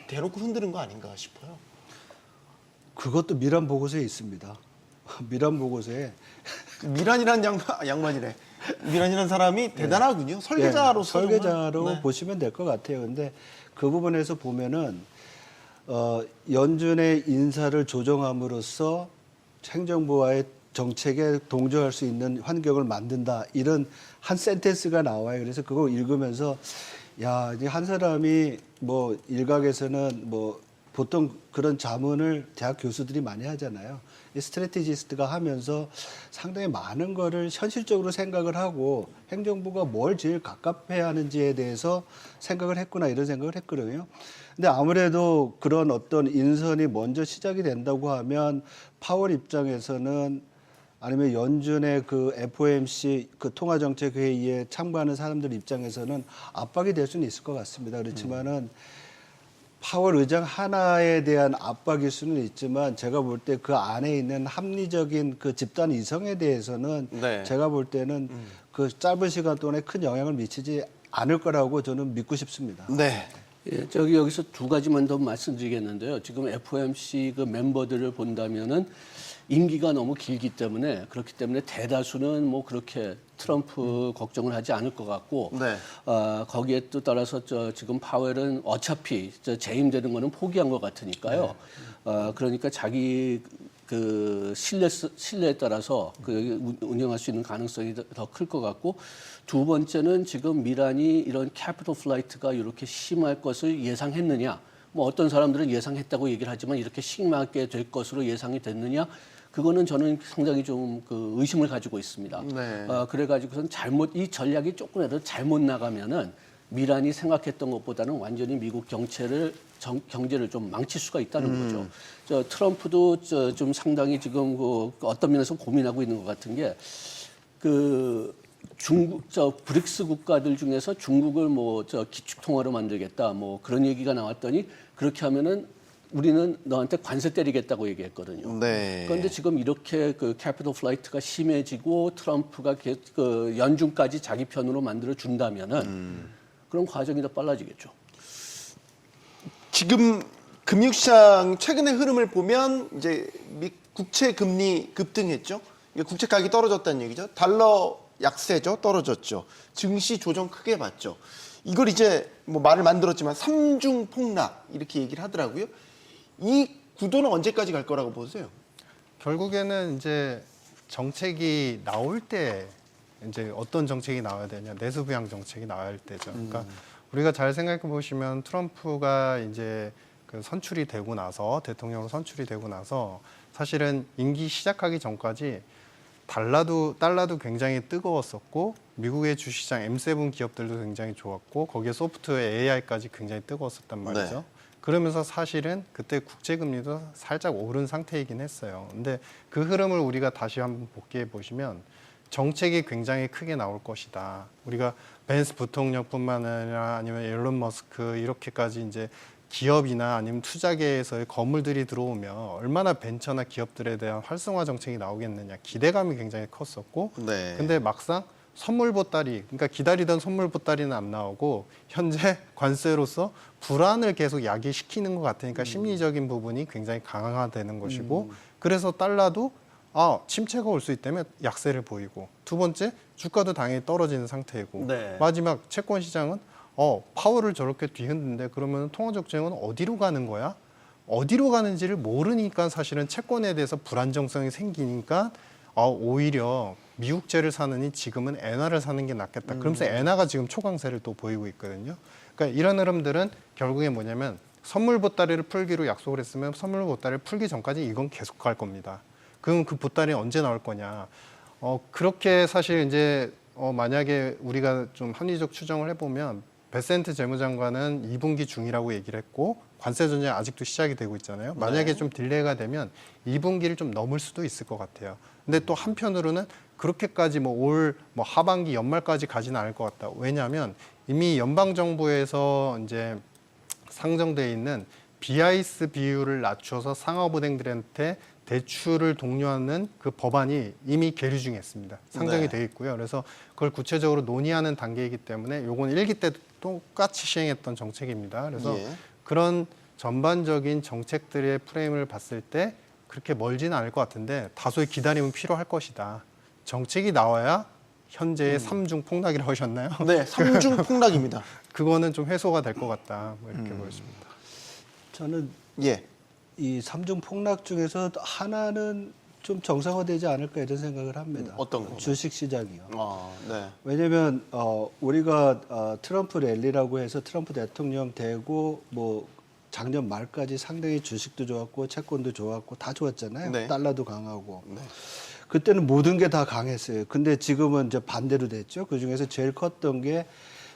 대놓고 흔드는 거 아닌가 싶어요. 그것도 미란 보고서에 있습니다. 미란 보고서에 미란이라는 양반이래. 미란이라는 사람이 대단하군요. 설계자로서. 설계자로 정말. 네. 보시면 될 것 같아요. 근데 그 부분에서 보면은 연준의 인사를 조정함으로써 행정부와의 정책에 동조할 수 있는 환경을 만든다. 이런 한 센텐스가 나와요. 그래서 그걸 읽으면서 야, 이제 한 사람이 뭐 일각에서는 뭐 보통 그런 자문을 대학 교수들이 많이 하잖아요. 이 스트래티지스트가 하면서 상당히 많은 거를 현실적으로 생각을 하고 행정부가 뭘 제일 가깝해야 하는지에 대해서 생각을 했구나 이런 생각을 했거든요. 근데 아무래도 그런 어떤 인선이 먼저 시작이 된다고 하면 파월 입장에서는 아니면 연준의 그 FOMC 그 통화정책회의에 참가하는 사람들 입장에서는 압박이 될 수는 있을 것 같습니다. 그렇지만은 파월 의장 하나에 대한 압박일 수는 있지만 제가 볼 때 그 안에 있는 합리적인 그 집단 이성에 대해서는 네. 제가 볼 때는 그 짧은 시간 동안에 큰 영향을 미치지 않을 거라고 저는 믿고 싶습니다. 네. 예, 여기서 두 가지만 더 말씀드리겠는데요. 지금 FOMC 그 멤버들을 본다면은 임기가 너무 길기 때문에 그렇기 때문에 대다수는 뭐 그렇게 트럼프 걱정을 하지 않을 것 같고 네. 거기에 또 따라서 지금 파웰은 어차피 재임되는 거는 포기한 것 같으니까요. 그러니까 자기 그 신뢰에 따라서 그 운영할 수 있는 가능성이 더 클 것 같고 두 번째는 지금 미란이 이런 캐피털 플라이트가 이렇게 심할 것을 예상했느냐. 뭐 어떤 사람들은 예상했다고 얘기를 하지만 이렇게 심하게 될 것으로 예상이 됐느냐. 그거는 저는 상당히 좀 그 의심을 가지고 있습니다. 네. 그래가지고선 이 전략이 조금이라도 잘못 나가면은 미란이 생각했던 것보다는 완전히 미국 경제를 좀 망칠 수가 있다는 거죠. 트럼프도 좀 상당히 지금 그 어떤 면에서 고민하고 있는 것 같은 게 그 브릭스 국가들 중에서 중국을 뭐 기축 통화로 만들겠다 뭐 그런 얘기가 나왔더니 그렇게 하면은 우리는 너한테 관세 때리겠다고 얘기했거든요. 네. 그런데 지금 이렇게 그 캐피털 플라이트가 심해지고 트럼프가 그 연준까지 자기 편으로 만들어 준다면은 그런 과정이 더 빨라지겠죠. 지금 금융시장 최근의 흐름을 보면 이제 국채 금리 급등했죠. 국채 가격이 떨어졌다는 얘기죠. 달러 약세죠. 떨어졌죠. 증시 조정 크게 봤죠. 이걸 이제 뭐 말을 만들었지만 삼중 폭락 이렇게 얘기를 하더라고요. 이 구도는 언제까지 갈 거라고 보세요? 결국에는 이제 정책이 나올 때 이제 어떤 정책이 나와야 되냐 내수 부양 정책이 나올 때죠. 그러니까 우리가 잘 생각해 보시면 트럼프가 이제 그 선출이 되고 나서 대통령으로 선출이 되고 나서 사실은 임기 시작하기 전까지 달러도 굉장히 뜨거웠었고 미국의 주식시장 M7 기업들도 굉장히 좋았고 거기에 소프트웨어 AI까지 굉장히 뜨거웠었단 말이죠. 네. 그러면서 사실은 그때 국제금리도 살짝 오른 상태이긴 했어요. 근데 그 흐름을 우리가 다시 한번 복귀해 보시면 정책이 굉장히 크게 나올 것이다. 우리가 벤스 부통령뿐만 아니라 아니면 일론 머스크 이렇게까지 이제 기업이나 아니면 투자계에서의 거물들이 들어오면 얼마나 벤처나 기업들에 대한 활성화 정책이 나오겠느냐 기대감이 굉장히 컸었고 네. 근데 막상 선물 보따리, 그러니까 기다리던 선물 보따리는 안 나오고 현재 관세로서 불안을 계속 야기시키는 것 같으니까 심리적인 부분이 굉장히 강화되는 것이고 그래서 달러도 침체가 올 수 있다면 약세를 보이고 두 번째 주가도 당연히 떨어지는 상태이고 네. 마지막 채권 시장은 파월을 저렇게 뒤흔든데 그러면 통화 적정은 어디로 가는 거야? 어디로 가는지를 모르니까 사실은 채권에 대해서 불안정성이 생기니까 오히려 미국채를 사느니 지금은 엔화를 사는 게 낫겠다. 그러면서 엔화가 지금 초강세를 또 보이고 있거든요. 그러니까 이런 흐름들은 결국에 뭐냐면 선물 보따리를 풀기로 약속을 했으면 선물 보따리를 풀기 전까지 이건 계속 갈 겁니다. 그럼 그 보따리 언제 나올 거냐? 그렇게 사실 이제 만약에 우리가 좀 합리적 추정을 해보면 베센트 재무장관은 2분기 중이라고 얘기를 했고 관세 전쟁 아직도 시작이 되고 있잖아요. 만약에 좀 딜레이가 되면 2분기를 좀 넘을 수도 있을 것 같아요. 근데 또 한편으로는 그렇게까지 올 하반기 연말까지 가지는 않을 것 같다. 왜냐하면 이미 연방 정부에서 이제 상정돼 있는 BIS 비율을 낮춰서 상업은행들한테 대출을 독려하는 그 법안이 이미 계류 중에 있습니다. 상정이 네. 돼 있고요. 그래서 그걸 구체적으로 논의하는 단계이기 때문에 요건 1기 때 똑같이 시행했던 정책입니다. 그래서 예. 그런 전반적인 정책들의 프레임을 봤을 때 그렇게 멀지는 않을 것 같은데 다소의 기다림은 필요할 것이다. 정책이 나와야 현재의 삼중 폭락이라고 하셨나요? 네, 삼중 폭락입니다. 그거는 좀 해소가 될 것 같다. 뭐 이렇게 보였습니다. 저는 예. 이 삼중 폭락 중에서 하나는 좀 정상화되지 않을까 이런 생각을 합니다. 어떤 거? 주식 시장이요. 네. 왜냐하면 우리가 트럼프 랠리라고 해서 트럼프 대통령 되고 뭐 작년 말까지 상당히 주식도 좋았고 채권도 좋았고 다 좋았잖아요. 네. 달러도 강하고. 네. 그때는 모든 게 다 강했어요. 근데 지금은 이제 반대로 됐죠. 그 중에서 제일 컸던 게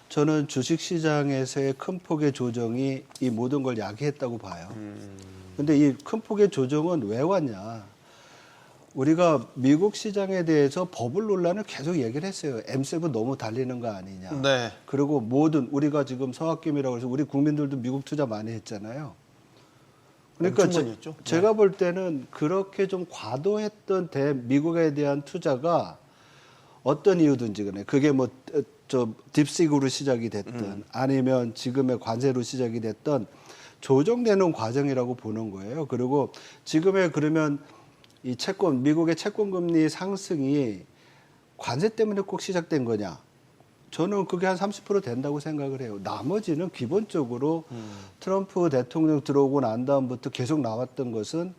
저는 주식 시장에서의 큰 폭의 조정이 이 모든 걸 야기했다고 봐요. 근데 이 큰 폭의 조정은 왜 왔냐? 우리가 미국 시장에 대해서 버블 논란을 계속 얘기를 했어요. M7 너무 달리는 거 아니냐. 네. 그리고 모든 우리가 지금 성학김이라고 해서 우리 국민들도 미국 투자 많이 했잖아요. 그러니까 엄청 많이 했죠. 제가 볼 때는 그렇게 좀 과도했던 미국에 대한 투자가 어떤 이유든지 간에 그게 뭐 딥식으로 시작이 됐든 아니면 지금의 관세로 시작이 됐던 조정되는 과정이라고 보는 거예요. 그리고 지금의 그러면 이 미국의 채권 금리 상승이 관세 때문에 꼭 시작된 거냐? 저는 그게 한 30% 된다고 생각을 해요. 나머지는 기본적으로 트럼프 대통령 들어오고 난 다음부터 계속 나왔던 것은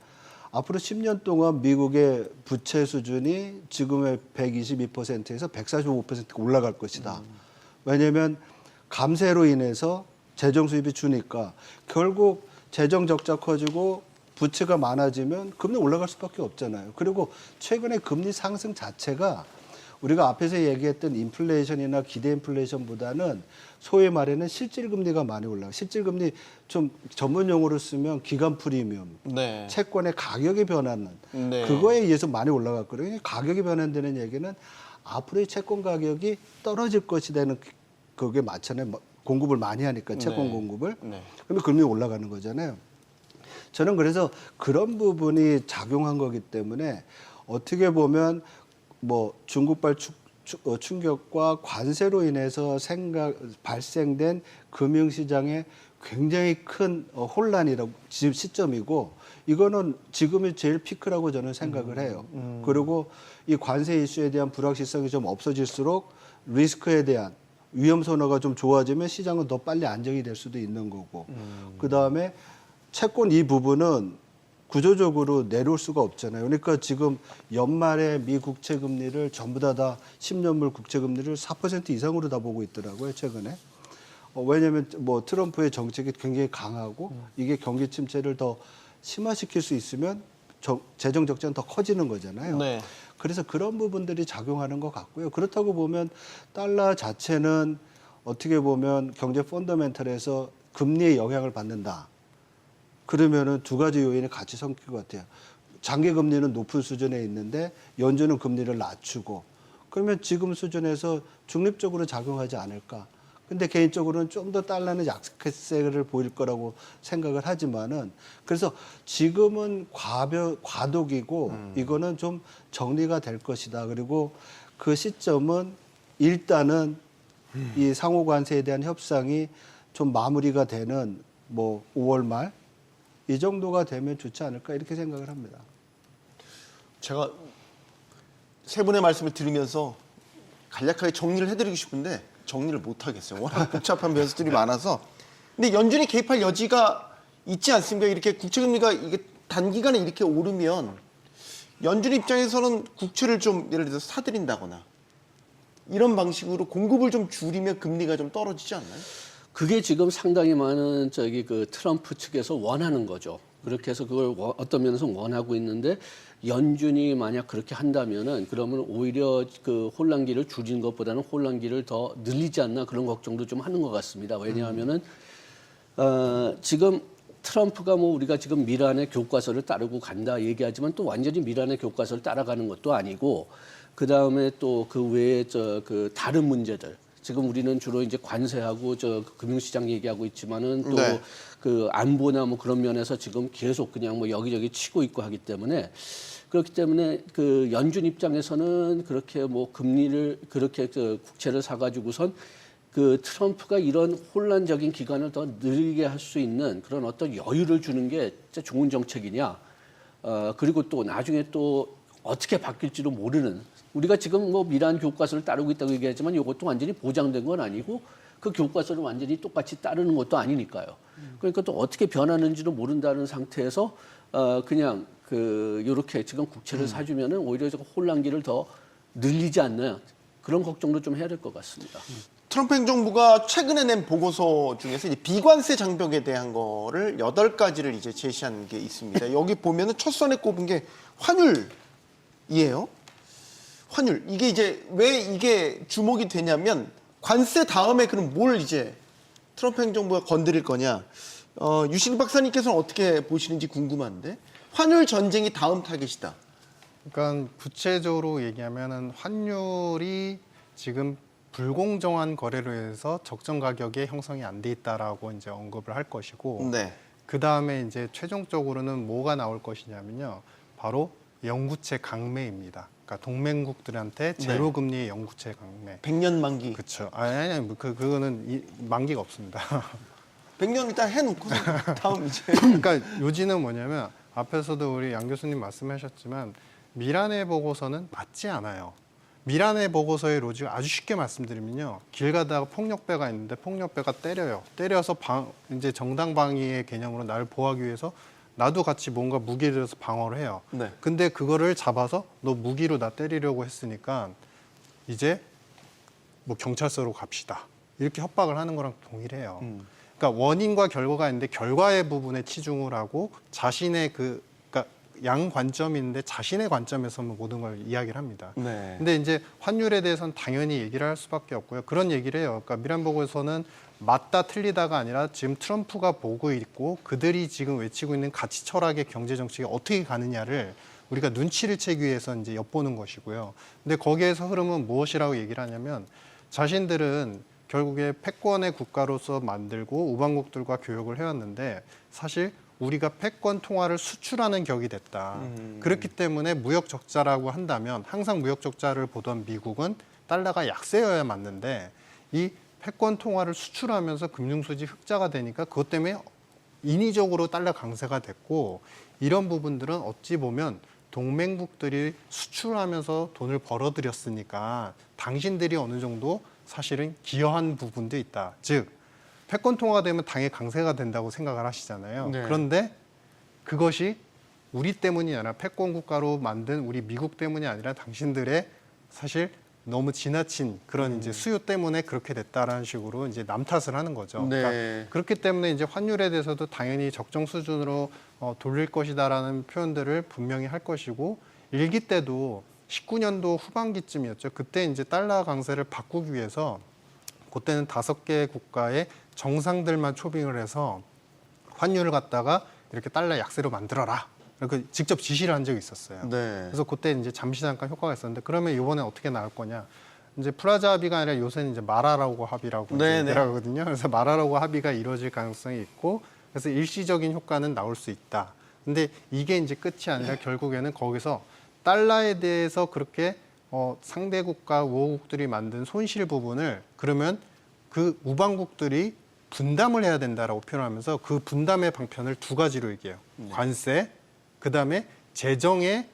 앞으로 10년 동안 미국의 부채 수준이 지금의 122%에서 145%가 올라갈 것이다. 왜냐하면 감세로 인해서 재정 수입이 주니까 결국 재정 적자 커지고 부채가 많아지면 금리 올라갈 수밖에 없잖아요. 그리고 최근에 금리 상승 자체가 우리가 앞에서 얘기했던 인플레이션이나 기대 인플레이션보다는 소위 말하는 실질 금리가 많이 올라가. 실질 금리 좀 전문 용어로 쓰면 기간 프리미엄, 네. 채권의 가격이 변하는 네. 그거에 의해서 많이 올라갔거든요. 가격이 변한다는 얘기는 앞으로의 채권 가격이 떨어질 것이라는 그게 맞잖아요. 공급을 많이 하니까 채권 네. 공급을. 네. 그러면 금리 올라가는 거잖아요. 저는 그래서 그런 부분이 작용한 거기 때문에 어떻게 보면 뭐 중국발 충격과 관세로 인해서 발생된 금융시장에 굉장히 큰 혼란이라고 시점이고 이거는 지금이 제일 피크라고 저는 생각을 해요. 그리고 이 관세 이슈에 대한 불확실성이 좀 없어질수록 리스크에 대한 위험 선호가 좀 좋아지면 시장은 더 빨리 안정이 될 수도 있는 거고 그다음에 채권 이 부분은 구조적으로 내려올 수가 없잖아요. 그러니까 지금 연말에 미 국채 금리를 전부 다 10년물 국채 금리를 4% 이상으로 다 보고 있더라고요, 최근에. 왜냐하면 뭐 트럼프의 정책이 굉장히 강하고 이게 경기 침체를 더 심화시킬 수 있으면 재정 적자는 더 커지는 거잖아요. 네. 그래서 그런 부분들이 작용하는 것 같고요. 그렇다고 보면 달러 자체는 어떻게 보면 경제 펀더멘털에서 금리의 영향을 받는다. 그러면은 두 가지 요인이 같이 섞일 것 같아요. 장기 금리는 높은 수준에 있는데 연준은 금리를 낮추고 그러면 지금 수준에서 중립적으로 작용하지 않을까. 근데 개인적으로는 좀 더 달러는 약세를 보일 거라고 생각을 하지만은 그래서 지금은 과도기고 이거는 좀 정리가 될 것이다. 그리고 그 시점은 일단은 이 상호 관세에 대한 협상이 좀 마무리가 되는 뭐 5월 말 이 정도가 되면 좋지 않을까 이렇게 생각을 합니다. 제가 세 분의 말씀을 들으면서 간략하게 정리를 해드리고 싶은데 정리를 못 하겠어요. 워낙 복잡한 변수들이 많아서. 근데 연준이 개입할 여지가 있지 않습니까? 이렇게 국채금리가 이게 단기간에 이렇게 오르면 연준 입장에서는 국채를 좀 예를 들어서 사들인다거나 이런 방식으로 공급을 좀 줄이면 금리가 좀 떨어지지 않나요? 그게 지금 상당히 많은 그 트럼프 측에서 원하는 거죠. 그렇게 해서 그걸 어떤 면에서 원하고 있는데 연준이 만약 그렇게 한다면은 그러면 오히려 그 혼란기를 줄이는 것보다는 혼란기를 더 늘리지 않나 그런 걱정도 좀 하는 것 같습니다. 왜냐하면은 지금 트럼프가 뭐 우리가 지금 미란의 교과서를 따르고 간다 얘기하지만 또 완전히 미란의 교과서를 따라가는 것도 아니고 그 다음에 또 그 외에 그 다른 문제들. 지금 우리는 주로 이제 관세하고 금융시장 얘기하고 있지만은 또 네. 그 안보나 뭐 그런 면에서 지금 계속 그냥 뭐 여기저기 치고 있고 하기 때문에 그렇기 때문에 그 연준 입장에서는 그렇게 뭐 금리를 그렇게 국채를 사가지고선 그 트럼프가 이런 혼란적인 기간을 더 느리게 할 수 있는 그런 어떤 여유를 주는 게 진짜 좋은 정책이냐. 그리고 또 나중에 또 어떻게 바뀔지도 모르는 우리가 지금 뭐 미란 교과서를 따르고 있다고 얘기하지만 이것도 완전히 보장된 건 아니고 그 교과서를 완전히 똑같이 따르는 것도 아니니까요. 그러니까 또 어떻게 변하는지도 모른다는 상태에서 그냥 그 요렇게 지금 국채를 사주면은 오히려 저 혼란기를 더 늘리지 않나 그런 걱정도 좀 해야 될 것 같습니다. 트럼프 행정부가 최근에 낸 보고서 중에서 이제 비관세 장벽에 대한 거를 8가지를 이제 제시한 게 있습니다. 여기 보면은 첫 선에 꼽은 게 환율이에요. 환율. 이게 이제 왜 이게 주목이 되냐면 관세 다음에 그럼 뭘 이제 트럼프 행정부가 건드릴 거냐. 유신 박사님께서는 어떻게 보시는지 궁금한데 환율 전쟁이 다음 타겟이다. 그러니까 구체적으로 얘기하면은 환율이 지금 불공정한 거래로 해서 적정 가격에 형성이 안 돼 있다라고 이제 언급을 할 것이고 네. 그 다음에 이제 최종적으로는 뭐가 나올 것이냐면요, 바로 영구채 강매입니다. 그러니까 동맹국들한테 제로 금리의 영구채 강매. 100년 만기. 그렇죠. 아니 그거는 만기가 없습니다. 100년 일단 해놓고서 다음 이제. 그러니까 요지는 뭐냐면 앞에서도 우리 양 교수님 말씀하셨지만 미란의 보고서는 맞지 않아요. 미란의 보고서의 로직을 아주 쉽게 말씀드리면요, 길 가다가 폭력배가 있는데 폭력배가 때려요. 때려서 이제 정당 방위의 개념으로 나를 보호하기 위해서 나도 같이 뭔가 무기를 들어서 방어를 해요. 네. 근데 그거를 잡아서 너 무기로 나 때리려고 했으니까 이제 뭐 경찰서로 갑시다. 이렇게 협박을 하는 거랑 동일해요. 그러니까 원인과 결과가 있는데 결과의 부분에 치중을 하고 자신의 그러니까 양 관점인데 자신의 관점에서만 모든 걸 이야기를 합니다. 네. 근데 이제 환율에 대해서는 당연히 얘기를 할 수밖에 없고요. 그런 얘기를 해요. 그러니까 미란 보고서는 맞다 틀리다가 아니라 지금 트럼프가 보고 있고 그들이 지금 외치고 있는 가치 철학의 경제 정책이 어떻게 가느냐를 우리가 눈치를 채기 위해서 이제 엿보는 것이고요. 근데 거기에서 흐름은 무엇이라고 얘기를 하냐면 자신들은 결국에 패권의 국가로서 만들고 우방국들과 교역을 해왔는데 사실 우리가 패권 통화를 수출하는 격이 됐다. 그렇기 때문에 무역 적자라고 한다면 항상 무역 적자를 보던 미국은 달러가 약세여야 맞는데 이 패권 통화를 수출하면서 금융수지 흑자가 되니까 그것 때문에 인위적으로 달러 강세가 됐고 이런 부분들은 어찌 보면 동맹국들이 수출하면서 돈을 벌어들였으니까 당신들이 어느 정도 사실은 기여한 부분도 있다. 즉 패권 통화가 되면 당연히 강세가 된다고 생각을 하시잖아요. 네. 그런데 그것이 우리 때문이 아니라 패권 국가로 만든 우리 미국 때문이 아니라 당신들의 사실 너무 지나친 그런 이제 수요 때문에 그렇게 됐다라는 식으로 이제 남 탓을 하는 거죠. 네. 그러니까 그렇기 때문에 이제 환율에 대해서도 당연히 적정 수준으로 돌릴 것이다라는 표현들을 분명히 할 것이고 일기 때도 19년도 후반기쯤이었죠. 그때 이제 달러 강세를 바꾸기 위해서 그때는 5개 국가의 정상들만 초빙을 해서 환율을 갖다가 이렇게 달러 약세로 만들어라. 이렇게 직접 지시를 한 적이 있었어요. 네. 그래서 그때 이제 잠시 잠깐 효과가 있었는데 그러면 이번에 어떻게 나올 거냐? 이제 프라자 합의가 아니라 요새는 이제 마라라고 합의라고 네, 네. 하거든요. 그래서 마라라고 합의가 이루어질 가능성이 있고 그래서 일시적인 효과는 나올 수 있다. 근데 이게 이제 끝이 아니라 결국에는 거기서 달러에 대해서 그렇게 상대국과 우호국들이 만든 손실 부분을 그러면 그 우방국들이 분담을 해야 된다라고 표현하면서 그 분담의 방편을 두 가지로 얘기해요. 관세, 그다음에 재정에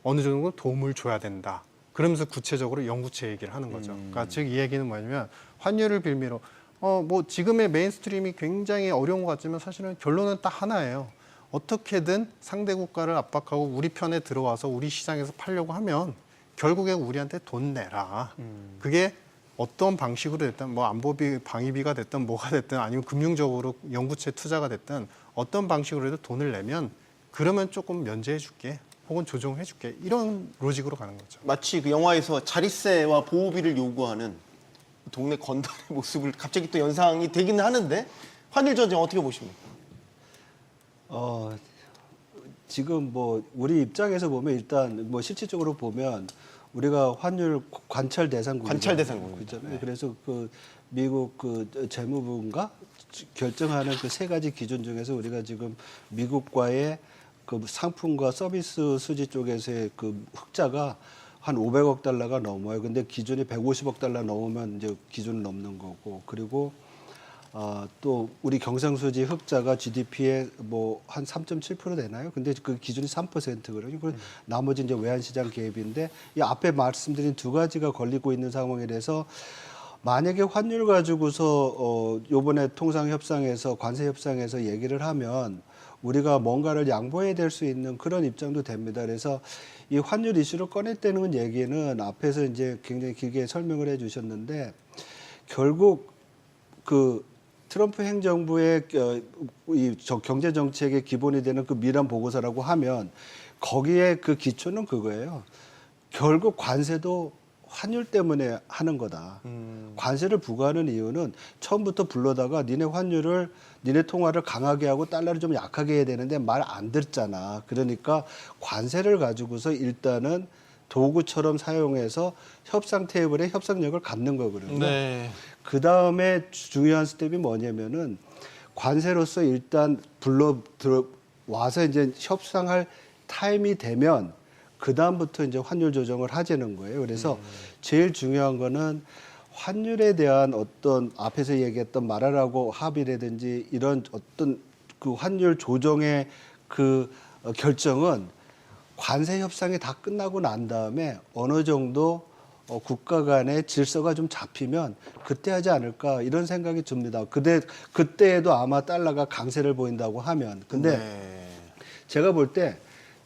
어느 정도 도움을 줘야 된다. 그러면서 구체적으로 영구채 얘기를 하는 거죠. 그러니까 즉 이 얘기는 뭐냐면 환율을 빌미로 뭐 지금의 메인스트림이 굉장히 어려운 것 같지만 사실은 결론은 딱 하나예요. 어떻게든 상대 국가를 압박하고 우리 편에 들어와서 우리 시장에서 팔려고 하면 결국에 우리한테 돈 내라. 그게 어떤 방식으로 됐든 뭐 안보비, 방위비가 됐든 뭐가 됐든 아니면 금융적으로 영구채 투자가 됐든 어떤 방식으로 해도 돈을 내면 그러면 조금 면제해 줄게. 혹은 조정해 줄게. 이런 로직으로 가는 거죠. 마치 그 영화에서 자릿세와 보호비를 요구하는 동네 건달의 모습을 갑자기 또 연상이 되기는 하는데 환율 전쟁 어떻게 보십니까? 지금 뭐 우리 입장에서 보면 일단 뭐 실질적으로 보면 우리가 환율 관찰 대상국이잖아요. 관찰 대상국입니다. 네. 그래서 그 미국 그 재무부인가 결정하는 그 세 가지 기준 중에서 우리가 지금 미국과의 그 상품과 서비스 수지 쪽에서의 그 흑자가 한 500억 달러가 넘어요. 근데 기준이 150억 달러 넘으면 이제 기준을 넘는 거고. 그리고 또 우리 경상수지 흑자가 GDP의 뭐 한 3.7% 되나요? 근데 그 기준이 3%거든요. 그 나머지 이제 외환시장 개입인데 이 앞에 말씀드린 두 가지가 걸리고 있는 상황에 대해서 만약에 환율 가지고서 요번에 통상협상에서 관세협상에서 얘기를 하면 우리가 뭔가를 양보해야 될 수 있는 그런 입장도 됩니다. 그래서 이 환율 이슈를 꺼냈다는 얘기는 앞에서 이제 굉장히 길게 설명을 해주셨는데 결국 그 트럼프 행정부의 이 경제 정책의 기본이 되는 그 미란 보고서라고 하면 거기에 그 기초는 그거예요. 결국 관세도 환율 때문에 하는 거다. 관세를 부과하는 이유는 처음부터 불러다가 니네 환율을 니네 통화를 강하게 하고 달러를 좀 약하게 해야 되는데 말 안 듣잖아. 그러니까 관세를 가지고서 일단은 도구처럼 사용해서 협상 테이블에 협상력을 갖는 거거든요. 네. 그 다음에 중요한 스텝이 뭐냐면은 관세로서 일단 와서 이제 협상할 타임이 되면 그 다음부터 이제 환율 조정을 하자는 거예요. 그래서 제일 중요한 거는 환율에 대한 어떤 앞에서 얘기했던 마라라고 합의라든지 이런 어떤 그 환율 조정의 그 결정은 관세 협상이 다 끝나고 난 다음에 어느 정도 국가 간의 질서가 좀 잡히면 그때 하지 않을까 이런 생각이 듭니다. 그때에도 아마 달러가 강세를 보인다고 하면. 근데 제가 볼 때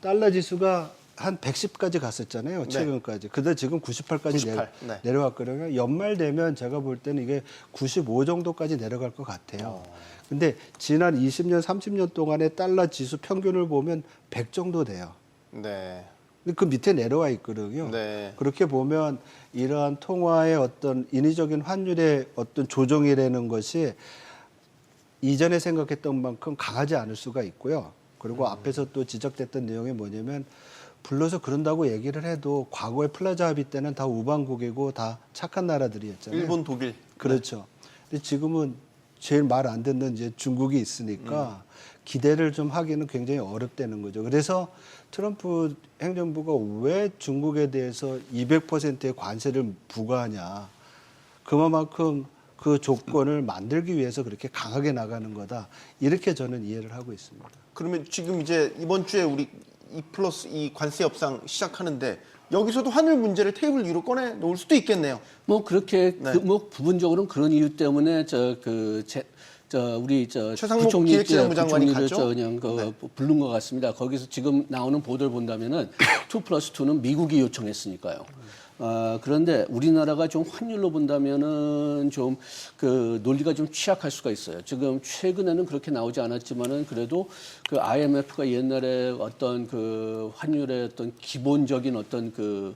달러 지수가 한 110까지 갔었잖아요. 최근까지. 근데 지금 98까지 98, 네. 내려왔거든요. 연말 되면 제가 볼 때는 이게 95 정도까지 내려갈 것 같아요. 근데 지난 20년, 30년 동안의 달러 지수 평균을 보면 100 정도 돼요. 네. 근데 그 밑에 내려와 있거든요. 네. 그렇게 보면 이러한 통화의 어떤 인위적인 환율의 어떤 조정이라는 것이 이전에 생각했던 만큼 강하지 않을 수가 있고요. 그리고 앞에서 또 지적됐던 내용이 뭐냐면 불러서 그런다고 얘기를 해도 과거의 플라자 합의 때는 다 우방국이고 다 착한 나라들이었잖아요. 일본, 독일. 그렇죠. 근데 지금은 제일 말 안 듣는 이제 중국이 있으니까 기대를 좀 하기는 굉장히 어렵다는 거죠. 그래서 트럼프 행정부가 왜 중국에 대해서 200%의 관세를 부과하냐. 그만큼 그 조건을 만들기 위해서 그렇게 강하게 나가는 거다. 이렇게 저는 이해를 하고 있습니다. 그러면 지금 이제 이번 주에 우리 2+2 관세 협상 시작하는데 여기서도 환율 문제를 테이블 위로 꺼내 놓을 수도 있겠네요. 뭐 그렇게 네. 뭐 부분적으로는 그런 이유 때문에 우리 최상목 기획재정부 장관이 갔죠? 그냥 부른 것 같습니다. 거기서 지금 나오는 보도를 본다면은 2+2는 미국이 요청했으니까요. 그런데 우리나라가 좀 환율로 본다면은 좀 그 논리가 좀 취약할 수가 있어요. 지금 최근에는 그렇게 나오지 않았지만은 그래도 그 IMF가 옛날에 어떤 그 환율의 어떤 기본적인 어떤 그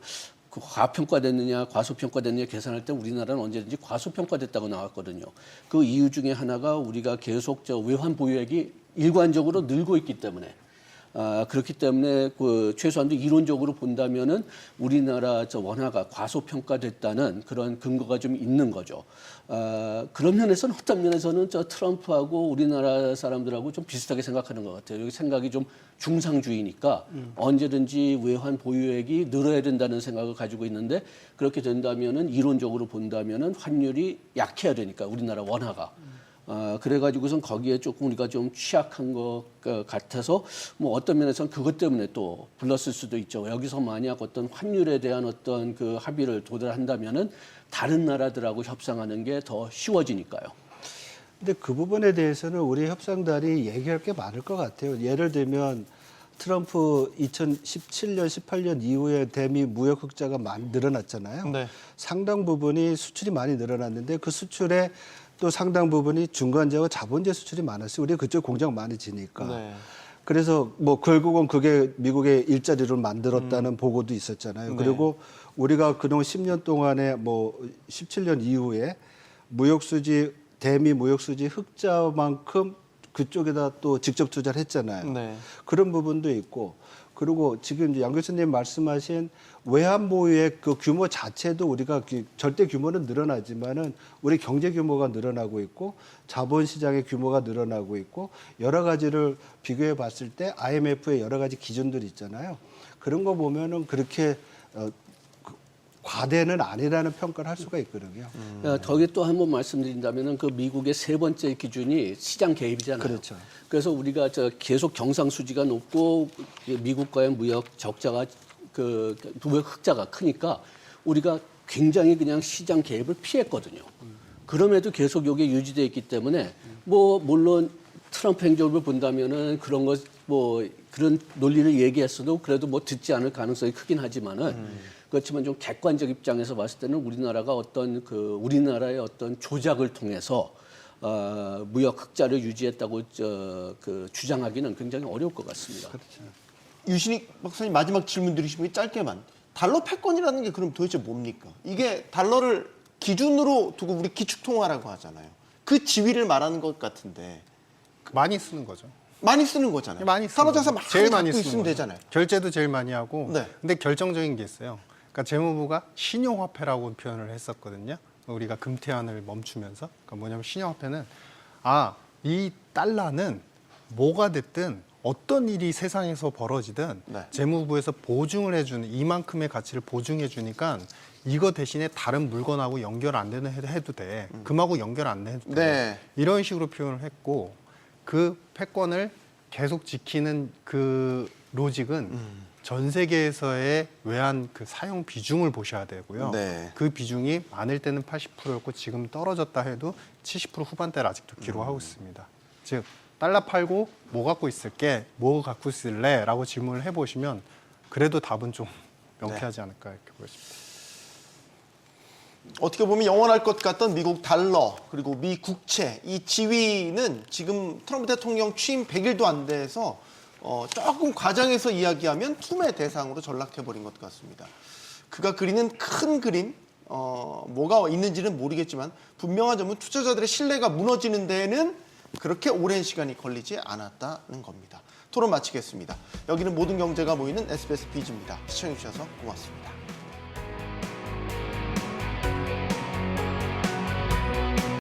과평가됐느냐 과소평가됐느냐 계산할 때 우리나라는 언제든지 과소평가됐다고 나왔거든요. 그 이유 중에 하나가 우리가 계속 외환 보유액이 일관적으로 늘고 있기 때문에 그렇기 때문에 그 최소한도 이론적으로 본다면은 우리나라 저 원화가 과소평가됐다는 그런 근거가 좀 있는 거죠. 그런 면에서는 어떤 면에서는 저 트럼프하고 우리나라 사람들하고 좀 비슷하게 생각하는 것 같아요. 여기 생각이 좀 중상주의니까 언제든지 외환 보유액이 늘어야 된다는 생각을 가지고 있는데 그렇게 된다면은 이론적으로 본다면은 환율이 약해야 되니까 우리나라 원화가. 그래가지고선 거기에 조금 우리가 좀 취약한 것 같아서 뭐 어떤 면에서는 그것 때문에 또 불렀을 수도 있죠. 여기서 만약 어떤 환율에 대한 어떤 그 합의를 도달한다면은 다른 나라들하고 협상하는 게 더 쉬워지니까요. 근데 그 부분에 대해서는 우리 협상단이 얘기할 게 많을 것 같아요. 예를 들면 트럼프 2017년, 18년 이후에 대미 무역 흑자가 많이 늘어났잖아요. 네. 상당 부분이 수출이 많이 늘어났는데 그 수출에 또 상당 부분이 중간재와 자본재 수출이 많았어요. 우리 그쪽 공장 많이 지니까. 네. 그래서 뭐 결국은 그게 미국의 일자리를 만들었다는 보고도 있었잖아요. 네. 그리고 우리가 그동안 10년 동안에 뭐 17년 이후에 무역수지 대미 무역수지 흑자만큼 그쪽에다 또 직접 투자를 했잖아요. 네. 그런 부분도 있고 그리고 지금 이제 양 교수님 말씀하신 외환 보유의 그 규모 자체도 우리가 절대 규모는 늘어나지만은 우리 경제 규모가 늘어나고 있고 자본시장의 규모가 늘어나고 있고 여러 가지를 비교해 봤을 때 IMF의 여러 가지 기준들이 있잖아요. 그런 거 보면은 그렇게 과대는 아니라는 평가를 할 수가 있거든요. 거기에 또 한 번 말씀드린다면은 그 미국의 세 번째 기준이 시장 개입이잖아요. 그렇죠. 그래서 우리가 저 계속 경상수지가 높고 미국과의 무역 적자가 그 무역 흑자가 크니까 우리가 굉장히 그냥 시장 개입을 피했거든요. 그럼에도 계속 이게 유지돼 있기 때문에 뭐 물론 트럼프 행정부를 본다면은 그런 것 뭐 그런 논리를 얘기했어도 그래도 뭐 듣지 않을 가능성이 크긴 하지만은 그렇지만 좀 객관적 입장에서 봤을 때는 우리나라가 어떤 그 우리나라의 어떤 조작을 통해서 무역 흑자를 유지했다고 그 주장하기는 굉장히 어려울 것 같습니다. 그렇죠. 유신익 박사님 마지막 질문 드리시면 짧게만 달러 패권이라는 게 그럼 도대체 뭡니까? 이게 달러를 기준으로 두고 우리 기축통화라고 하잖아요. 그 지위를 말하는 것 같은데 많이 쓰는 거죠. 많이 쓰는 거잖아요. 많이 쓰는 산업자산 거죠. 많이 제일 갖고 많이 쓰는 있으면 거죠. 되잖아요. 결제도 제일 많이 하고. 네. 근데 결정적인 게 있어요. 그러니까 재무부가 신용화폐라고 표현을 했었거든요. 우리가 금태환을 멈추면서. 그러니까 뭐냐면 신용화폐는 이 달러는 뭐가 됐든 어떤 일이 세상에서 벌어지든 네. 재무부에서 보증을 해주는 이만큼의 가치를 보증해 주니까 이거 대신에 다른 물건하고 연결 안 되는 해도 돼. 금하고 연결 안 해도 돼. 네. 이런 식으로 표현을 했고 그 패권을 계속 지키는 그 로직은 전 세계에서의 외환 그 사용 비중을 보셔야 되고요. 네. 그 비중이 많을 때는 80%였고 지금 떨어졌다 해도 70% 후반대를 아직도 기록하고 있습니다. 즉 달러 팔고 뭐 갖고 있을게? 뭐 갖고 있을래? 라고 질문을 해보시면 그래도 답은 좀 명쾌하지 않을까 이렇게 보여집니다. 어떻게 보면 영원할 것 같던 미국 달러 그리고 미 국채 이 지위는 지금 트럼프 대통령 취임 100일도 안 돼서 조금 과장해서 이야기하면 투매 대상으로 전락해버린 것 같습니다. 그가 그리는 큰 그림 뭐가 있는지는 모르겠지만 분명한 점은 투자자들의 신뢰가 무너지는 데에는 그렇게 오랜 시간이 걸리지 않았다는 겁니다. 토론 마치겠습니다. 여기는 모든 경제가 모이는 SBS 비즈입니다. 시청해주셔서 고맙습니다.